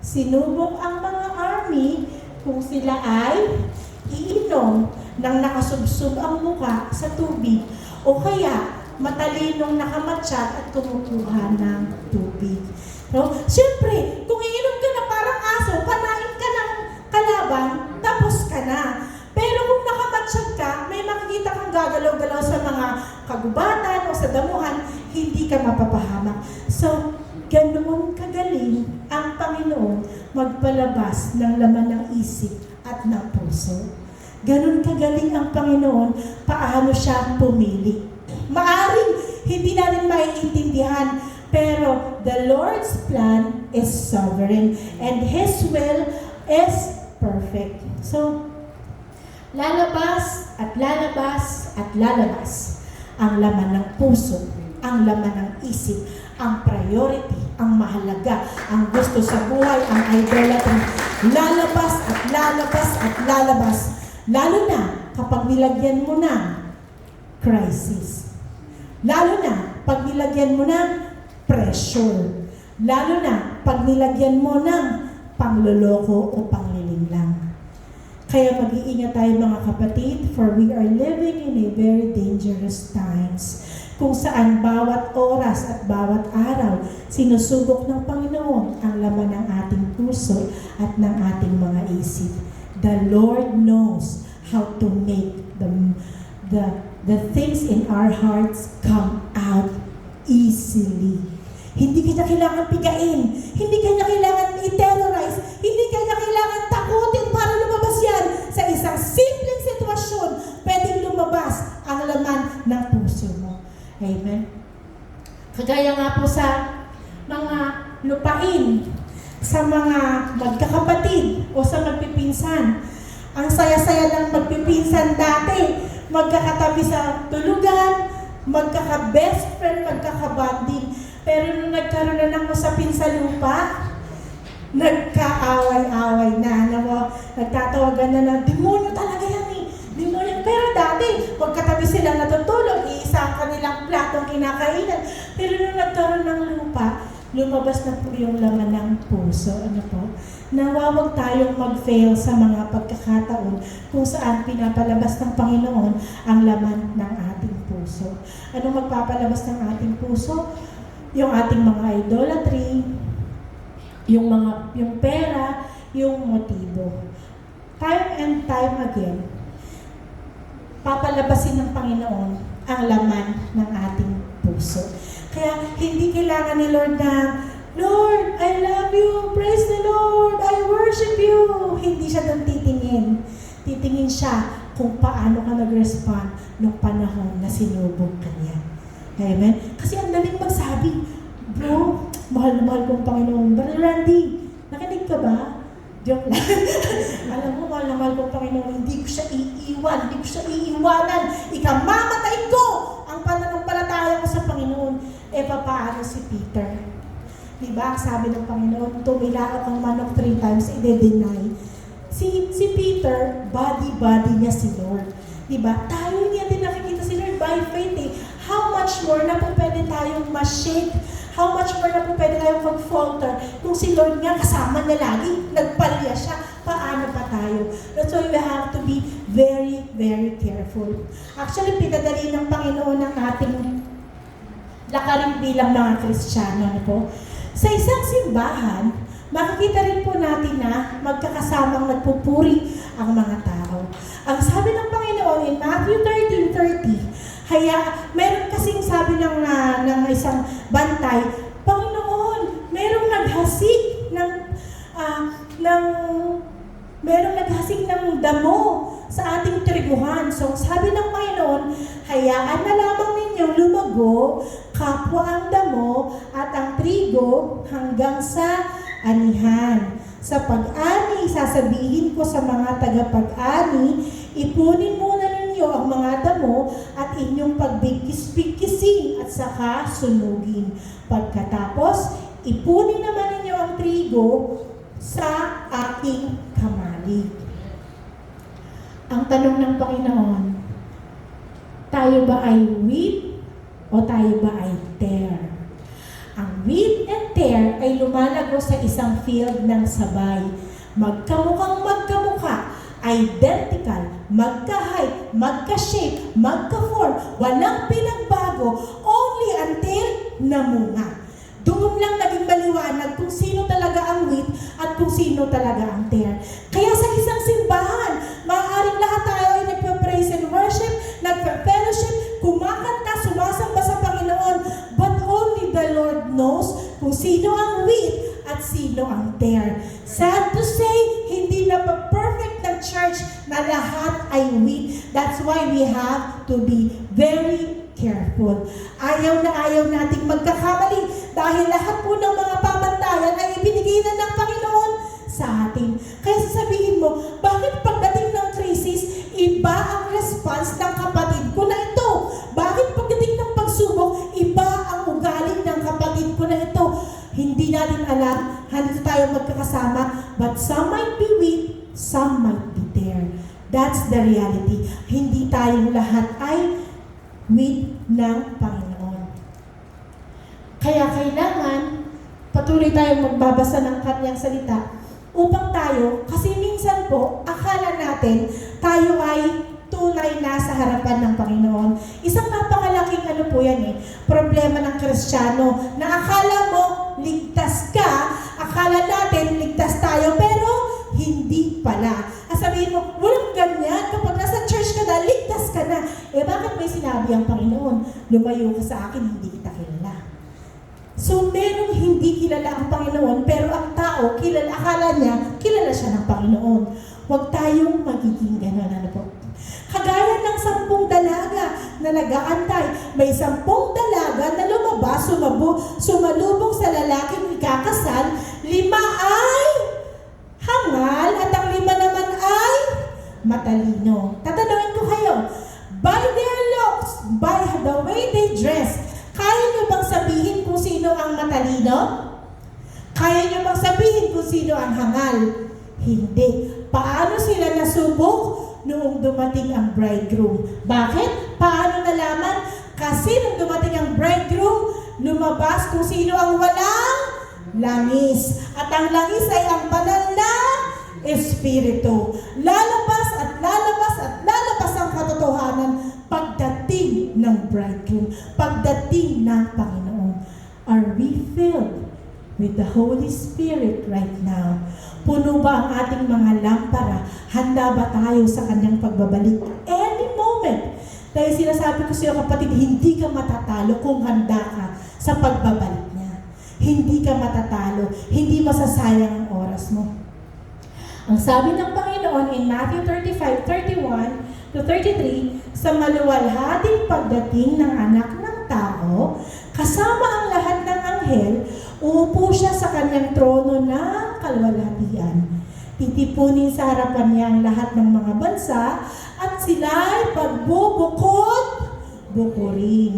Sinubok ang mga army kung sila ay iinom nang nakasubsob ang muka sa tubig o kaya matalinong nakamatsyag at kumukuha ng tubig. No? Siyempre, kung iinom ka na parang aso, panain ka ng kalaban, tapos ka na. Pero kung nakamatsyag ka, may makikita kang gagalaw-galaw sa mga kagubatan o sa damuhan, hindi ka mapapahamak. So, ganoon kagaling ang Panginoon magpalabas ng laman ng isip at ng puso. Ganon kagaling ang Panginoon paano siya pumili. Maaring hindi natin maiintindihan, pero the Lord's plan is sovereign and His will is perfect. So, lalabas at lalabas at lalabas ang laman ng puso, ang laman ng isip, ang priority, ang mahalaga, ang gusto sa buhay, ang idolatry. Lalabas at lalabas at lalabas. Lalo na kapag nilagyan mo ng crisis. Lalo na pag nilagyan mo ng pressure. Lalo na pag nilagyan mo ng pangloloko o panglilinlang. Kaya mag-iingat tayo mga kapatid, for we are living in a very dangerous times, kung saan bawat oras at bawat araw sinusubok ng Panginoon ang laman ng ating puso at ng ating mga isip. The Lord knows how to make the things in our hearts come out easily. Hindi kanya kailangan pigain, hindi kanya kailangan i-terrorize, hindi kanya kailangan takutin para lumabas yan. Sa isang simpleng sitwasyon, pwedeng lumabas ang laman ng puso mo. Amen? Kagaya nga po sa mga lupain, sa mga magkakapatid o sa magpipinsan. Ang saya-saya ng magpipinsan dati, magkakatabi sa tulugan, magkaka-best friend, magkaka-bonding. Pero nung nagkaroon na ng usapin sa lupa, nagkaaway-away na. Nagtatawagan na ng demonyo talaga yan eh. Demonyo. Pero dati, magkatabi sila natutulog, iisa ang kanilang platong kinakainan. Pero nung nagkaroon ng lupa, lumabas na po yung laman ng puso. Ano po? Nawawag tayong mag-fail sa mga pagkakataon kung saan pinapalabas ng Panginoon ang laman ng ating puso. Anong magpapalabas ng ating puso? Yung ating mga idolatry, yung pera, yung motibo. Time and time again, papalabasin ng Panginoon ang laman ng ating puso. Kaya hindi kailangan ni Lord na, Lord, I love you, praise the Lord, I worship you. Hindi siya doon titingin. Titingin siya kung paano ka nag-respond nung panahon na sinubok ka niya. Amen? Kasi ang daling magsabi, bro, mahal na mahal kong Panginoon. Brother Randy, nakinig ka ba? Joke lang. Alam mo, mahal na mahal kong Panginoon, hindi ko siya iiwan, hindi ko siya iiwanan. Ikamamatay ko ang pananampalataya ko sa Panginoon. E papaano si Peter? Diba, sabi ng Panginoon, tumilaok ang manok 3 times, i-deny. Si Peter, body niya si Lord. Diba? Tayo hindi natin nakikita si Lord by faith eh. How much more na po pwede tayong ma-shake? How much more na po pwede tayong mag-falter? Kung si Lord nga kasama na lagi, nagpalya siya, paano pa tayo? That's why we have to be very, very careful. Actually, pinadali ng Panginoon ang ating lakarin bilang mga Kristiyano. Ano po? Sa isang simbahan, makikita rin po natin na magkakasamang nagpupuri ang mga tao. Ang sabi ng Panginoon in Matthew 13:30, kaya meron kasing sabi ng isang bantay, Panginoon, merong naghasik ng damo sa ating triguhan. So sabi ng Panginoon, hayaan na lamang ninyo ninyong lumago, kapwa ang damo at ang trigo hanggang sa anihan. Sa pag-ani, sasabihin ko sa mga tagapag-ani, ipunin muna ninyo ang mga damo at inyong pagbigkis-bigkisin at saka sunugin. Pagkatapos, ipunin naman ninyo ang trigo sa aking kamali. Ang tanong ng Panginoon, tayo ba ay wheat o tayo ba ay tare? Ang wheat and tare ay lumalago sa isang field ng sabay. Magkamukhang magkamukha, identical, magka-height, magka-shape, magka-form, walang pinagbago, only until namunga. Doon lang naging maliwanag kung sino talaga ang wheat at kung sino talaga ang tare. Kaya sa isang simbahan, maaaring lahat tayo ay nagpa-praise and worship, nagpa-fellowship, kumakanta, sumasamba sa Panginoon, but only the Lord knows kung sino ang wheat at sino ang tare. Sad to say, hindi na pa perfect ng church na lahat ay wheat. That's why we have to be very careful. Ayaw na ayaw nating magkakamali dahil lahat po ng mga pamantayan ay ibinigay na ng Panginoon sa atin. Kaya sasabihin mo, bakit pagdating ng crisis, iba ang response ng kapatid ko na ito? Bakit pagdating ng pagsubok, iba ang ugali ng kapatid ko na ito? Hindi natin alam, hindi tayo magkakasama, but some might be weak, some might be there. That's the reality. Hindi tayong lahat ay with ng Panginoon. Kaya kailangan patuloy tayong magbabasa ng kanyang salita upang tayo, kasi minsan po, akala natin tayo ay tunay na sa harapan ng Panginoon. Isang napakalaking ano po yan problema ng Kristiyano, na akala mo ligtas ka, akala natin ligtas tayo, pero hindi pala. Sabihin mo, walang ganyan. Kapag nasa church ka na, ligtas ka na. Bakit may sinabi ang Panginoon? Lumayo ka sa akin, hindi kita kilala. So, merong hindi kilala ang Panginoon, pero ang tao, akala niya, kilala siya ng Panginoon. Huwag tayong magiging gano'n. Ano po? Kagaya ng 10 dalaga na nag-aantay. May 10 dalaga na lumabas, sumalubong sa lalaking ikakasal. 5 ay hangal at ang 5 naman ay matalino. Tatanungin ko kayo, by their looks, by the way they dress, kaya nyo bang sabihin kung sino ang matalino? Kaya nyo bang sabihin kung sino ang hangal? Hindi. Paano sila nasubok noong dumating ang bridegroom? Bakit? Paano nalaman? Kasi nung dumating ang bridegroom, lumabas kung sino ang walang langis. At ang langis ay ang banal na Espiritu. Lalabas at lalabas at lalabas ang katotohanan pagdating ng bridegroom, pagdating ng Panginoon. Are we filled with the Holy Spirit right now? Puno ba ang ating mga lampara? Handa ba tayo sa kanyang pagbabalik? Any moment. Dahil sinasabi ko sa iyo, kapatid, hindi ka matatalo kung handa ka sa pagbabalik niya. Hindi ka matatalo. Hindi masasayang ang oras mo. Ang sabi ng Panginoon in Matthew 35:31 to 33, sa maluwalhating pagdating ng anak ng tao, kasama ang lahat ng anghel, uupo siya sa kanyang trono ng kaluwalhatian. Titipunin sa harapan niya ang lahat ng mga bansa at sila'y pagbubukod-bukurin.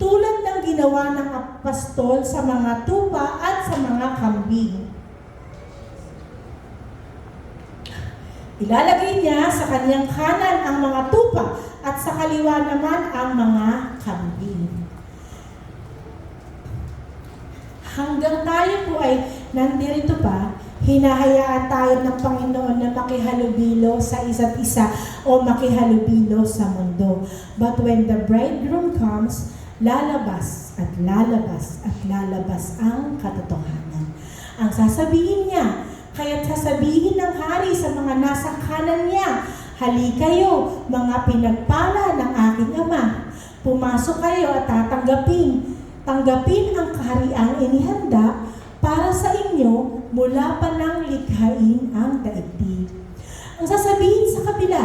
Tulad ng ginawa ng apostol sa mga tupa at sa mga kambing. Ilalagay niya sa kanyang kanan ang mga tupa at sa kaliwa naman ang mga kambing. Hanggang tayo po ay nandirito pa, hinahayaan tayo ng Panginoon na makihalubilo sa isa't isa o makihalubilo sa mundo. But when the bridegroom comes, lalabas at lalabas at lalabas ang katotohanan. Ang sasabihin niya, kaya't sasabihin ng hari sa mga nasa kanan niya, hali kayo, mga pinagpala ng aking Ama. Pumasok kayo at tatanggapin. Tanggapin ang kahariang inihanda para sa inyo mula pa nang likhain ang daigdig. Ang sasabihin sa kabila,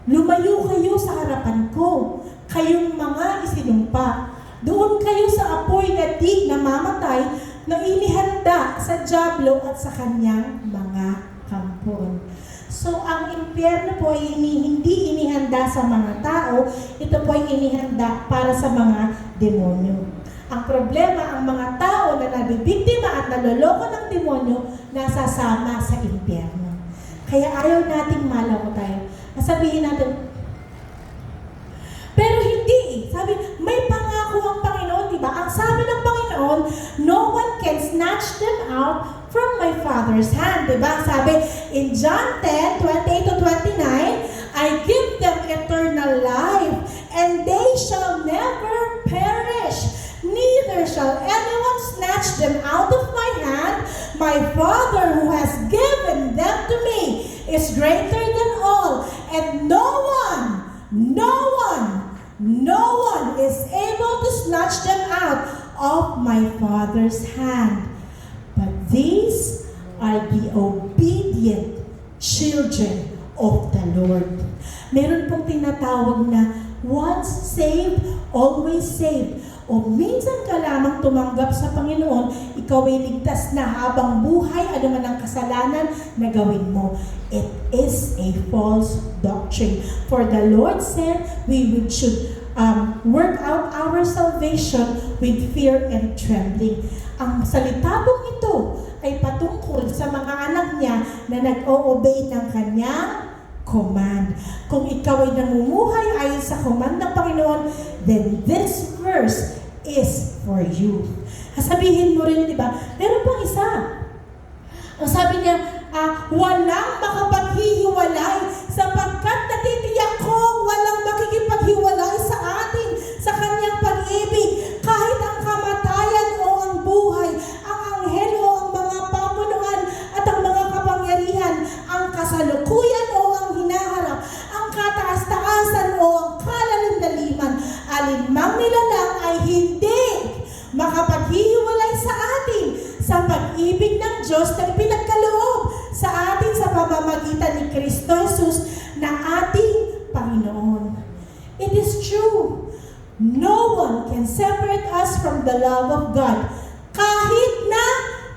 lumayo kayo sa harapan ko. kayong mga isinumpa. Doon kayo sa apoy na di namamatay na inihanda sa dyablo at sa kanyang mga kampon. So, ang impyerno po ay hindi inihanda sa mga tao, ito po ay inihanda para sa mga demonyo. Ang problema, ang mga tao na nabibiktima at naloloko ng demonyo, nasasama sa impyerno. Kaya ayaw nating maloko tayo. Sabihin natin, pero hindi eh. Sabi, may pangako ang Panginoon, di ba? Ang sabi ng Panginoon, no one can snatch them out from my Father's hand, di ba? Sabi, in John 10:28-29, I give them eternal life, and they shall never perish, neither shall anyone snatch them out of my hand. My Father who has given them to me is greater than all, and no one is able to snatch them out of my Father's hand. But these are the obedient children of the Lord. Meron pong tinatawag na once saved, always saved. O minsan ka lamang tumanggap sa Panginoon, ikaw ay ligtas na habang buhay, ano man ang kasalanan na gawin mo. It is a false doctrine. For the Lord said, we should work out our salvation with fear and trembling. Ang salita pong ito ay patungkol sa mga anak niya na nag-o-obey ng kanyang command. Kung ikaw ay namumuhay ayon sa command ng Panginoon, then this verse is for you. Sabihin mo rin, di ba? Meron pang isa. Ang sabi niya, walang makapaghihiwalay sapagkat natitiyak kong walang makikipaghiwalay sa atin sa kanyang pag-ibig. Kahit ang kamatayan o ang buhay, ang anghel o ang mga pamunuan at ang mga kapangyarihan, ang kasalukuyan o ang hinaharap, ang kataas-taasan o ang kalalim-laliman, alinmang nilalang ay hindi makapaghihiwalay sa atin sa pag-ibig ng Diyos na ipinagkaloob sa atin sa pamamagitan ni Kristo Jesus na ating Panginoon. It is true. No one can separate us from the love of God. Kahit na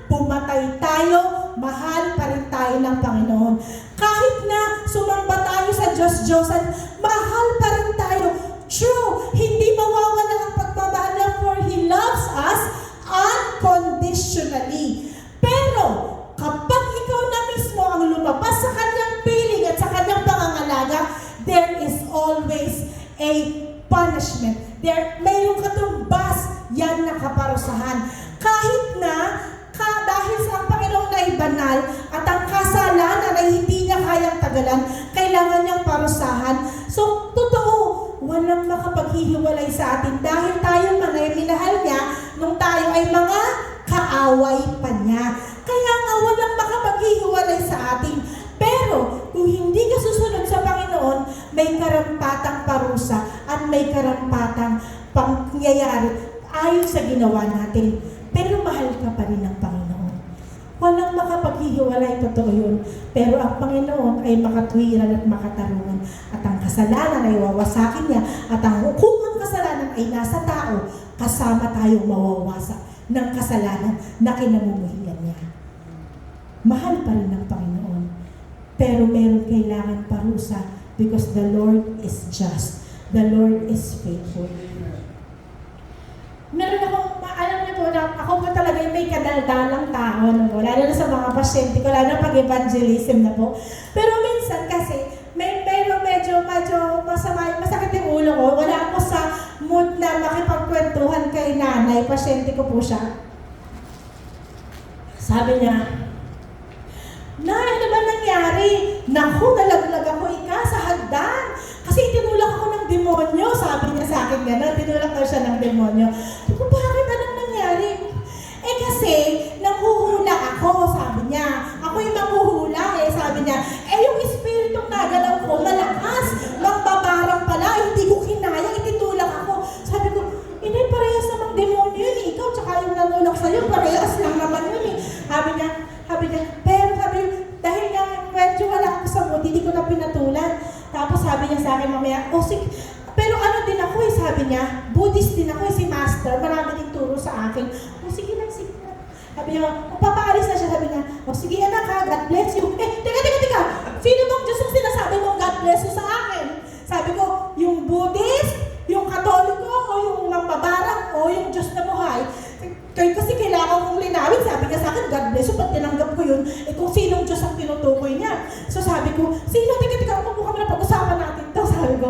pumatay tayo, mahal pa rin tayo ng Panginoon. Kahit na sumamba tayo sa Diyos-Diyosan, mahal pa rin tayo. True, hindi mawawala ang pagmamahal niya, for He loves us unconditionally. Pero, kapag ikaw na mismo ang lumabas sa kanyang piling at sa kanyang pangangalaga, there is always a punishment. Mayroong katumbas, yan na kaparusahan. Kahit na, dahil sa ang Panginoon ay banal at ang kasalanan ay hindi niya kayang tagalan, kailangan niyang parusahan. So, totoo, walang makapaghihiwalay sa atin dahil tayo man ay minahal niya nung tayo ay mga kaaway pa niya. Kaya nga walang makapaghihiwalay sa atin. Pero kung hindi ka susunod sa Panginoon, may karampatang parusa at may karampatang pangyayari ayon sa ginawa natin. Pero mahal ka pa rin ng Panginoon. Walang makapaghihiwalay, totoo yun. Pero ang Panginoon ay makatwiran at makatarungan. At ang kasalanan ay wawasakin niya. At ang hukumang kasalanan ay nasa tao, kasama tayong mawawasak ng kasalanan na kinamumuhian niya. Mahal pa rin ng Panginoon. Pero meron kailangan parusa because the Lord is just. The Lord is faithful. Meron akong, alam niyo po, ako po talaga yung may kadaldalang tao, no? Lalo na sa mga pasyente ko, lalo na pag-evangelism na po. Pero minsan kasi, medyo masakit yung ulo ko. Wala ako sa mood na makipagkwentuhan kay nanay, pasyente ko po siya. Sabi niya, Nay, ano ba nangyari? Naku, nalaglag ako sa hagdan. Kasi itinulak ako ng demonyo. Sabi niya sa akin gano'n, tinulak daw siya ng demonyo. Sabi ko, bakit? Anong nangyari? Kasi, nanghuhula ako, sabi niya. Ako yung manghuhula sabi niya. Yung espiritong nagalaw ko, malakas. Magbabarang pala, hindi ko kinaya, ititulak ako. Sabi ko, inay, parehas namang demonyo yun. Ikaw, tsaka yung nanulak sa'yo, parehas lang naman yun. Sabi niya, pero dahil nga medyo wala ako sa mood, hindi ko na pinatulan. Tapos sabi niya sa akin mamaya, sige, pero ano din ako sabi niya, Buddhist din ako, si Master, marami din turo sa akin. O sige lang, sige lang. Sabi niya, kung papaalis na siya, sabi niya, o sige anak ha, God bless you. Teka. Sino bang Diyos ang sinasabi mong God bless you sa akin? Sabi ko, yung Buddhist, yung Katoliko, o yung Mambabarang, o yung Diyos na buhay. Kasi kailangan kong linawin. Sabi niya sa akin, God bless you, pag tinanggap ko yun, kung sinong Diyos ang tinutukoy niya. So sabi ko, sino? Teka, upo kami na pag-usapan natin to. Sabi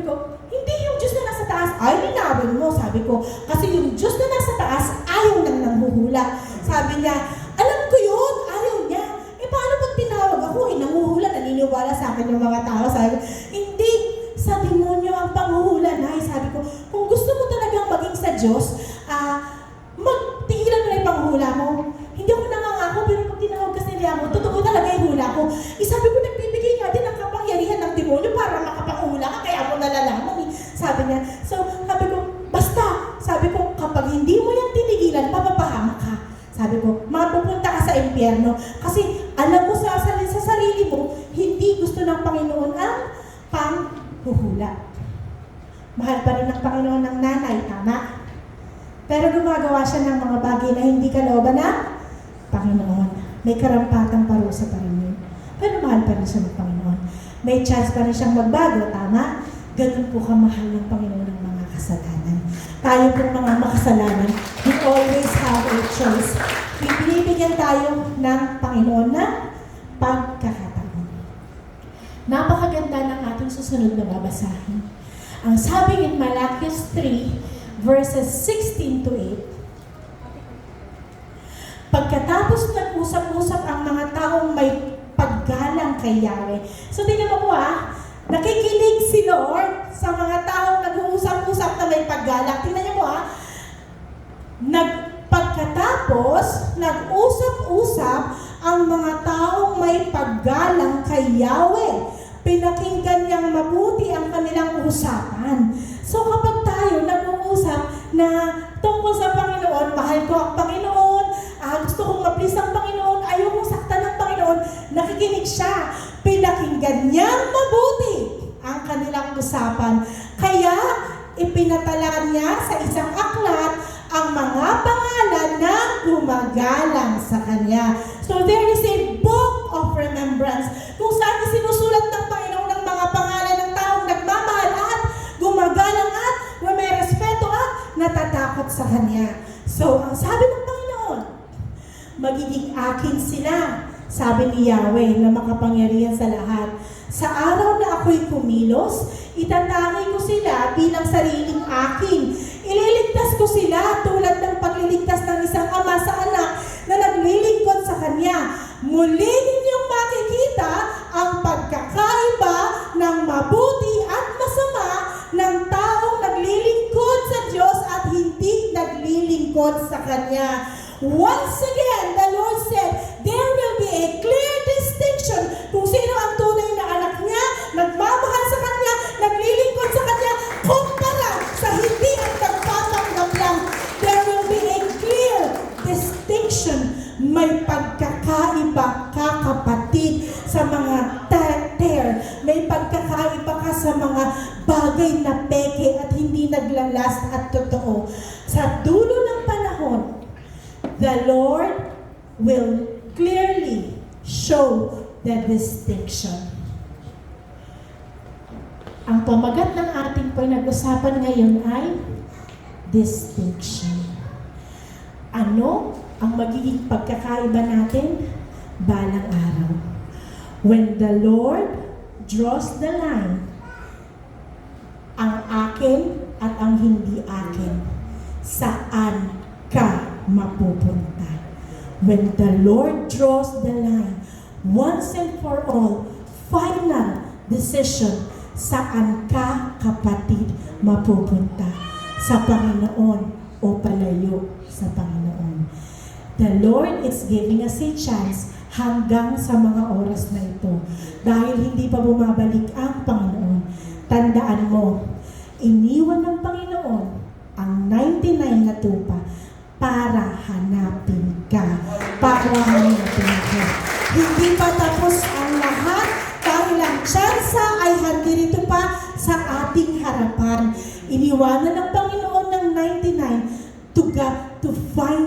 ko, hindi yung Diyos na nasa taas, ay linawin mo. Sabi ko, kasi yung Diyos na nasa taas, ayaw nang nanghuhula. Sabi niya, alam ko yun, ayaw niya. Paano pag tinawag ako, nanguhula, naniniwala sa akin yung mga tao. Sabi ko, hindi, sa demonyo ang panghuhula na. Sabi ko, kung gusto mo talagang maging sa Diyos, magtigilan mo na yung panghula mo. Hindi ako nangangako, pero pag tinawag kasi niya mo, totoo talaga yung hula ko. Sabi ko, nagbibigay nga din ang kapangyarihan ng demonyo para makapanghula ka, kaya mo nalalaman. Sabi niya, so sabi ko, basta, sabi ko, kapag hindi mo yan tinigilan, papapahamak ka. Sabi ko, mapupunta ka sa impyerno. Kasi alam mo sa sarili mo, hindi gusto ng Panginoon ang panghuhula. Mahal pa rin ng Panginoon ng nanay, tama? Pero gumagawa siya ng mga bagay na hindi kalooban ng Panginoon. May karampatang parusa pa rin yun. Pero mahal pa rin siya ng Panginoon. May chance pa rin siyang magbago, tama? Ganun po kamahal ng Panginoon ng mga kasalanan. Tayo po mga makasalanan, we always have a choice. Binibigyan tayo ng Panginoon na pagkakataon. Napakaganda ng ating susunod na babasahin. Ang sabi in Malachias 3, verses 16 to 8. Pagkatapos nag-usap-usap ang mga taong may paggalang kay Yahweh. So tingnan mo po nakikinig si Lord sa mga taong nag-uusap-usap na may paggalang. Tingnan niyo po pagkatapos nag-usap-usap ang mga taong may paggalang kay Yahweh. Pinakinggan niyang mabuti ang kanilang usapan. So kapag tayo nag-uusap na tungkol sa Panginoon, mahal ko ang Panginoon, gusto kong ma-please ang Panginoon, ayaw kong saktan ng Panginoon, nakikinig siya. Pinakinggan niyang mabuti ang kanilang usapan. Kaya ipinatala niya sa isang aklat ang mga pangalan na gumagalang sa kanya. So there is a book of remembrance kung saan isinusulat ng Panginoon ng mga pangalan ng taong nagmamahal at gumagalang at may respeto at natatakot sa Kanya. So, ang sabi ng Panginoon, magiging akin sila, sabi ni Yahweh na makapangyarihan sa lahat. Sa araw na ako'y kumilos, itatangay ko sila bilang sariling akin. Ililigtas ko sila tulad ng pagliligtas ng isang ama sa anak na naglilingkod sa kanya. Muli ninyong makikita ang pagkakaiba ng mabuti at masama ng taong naglilingkod sa Diyos at hindi naglilingkod sa Kanya. Once again, the Lord said, there will be a clear distinction kung sino ang tunay na anak niya, nagmamahal sa Kanya, naglilingkod sa Kanya, kumpara sa hindi at nagpapanggap lang. There will be a clear distinction. May pagkakaiba ka, kapatid, sa mga may pagkakaiba ka sa mga bagay na peke at hindi naglalast at totoo. Sa dulo ng panahon, the Lord will clearly show the distinction. Ang pamagat ng ating pinag-usapan ngayon ay distinction. Ano ang magiging pagkakaiba natin balang araw? When the Lord draws the line, ang akin at ang hindi akin, saan ka mapupunta? When the Lord draws the line, once and for all, final decision, saan ka, kapatid, mapupunta? Sa Panginoon o palayo sa Panginoon? The Lord is giving us a chance hanggang sa mga oras na ito. Dahil hindi pa bumabalik ang Panginoon. Tandaan mo, iniwan ng Panginoon ang 99 na tupa para hanapin ka. Para hanapin ka. Hindi pa tapos ang lahat dahil ang tsansa ay handirito pa sa ating harapan. iniwanan ng Panginoon ng 99 to find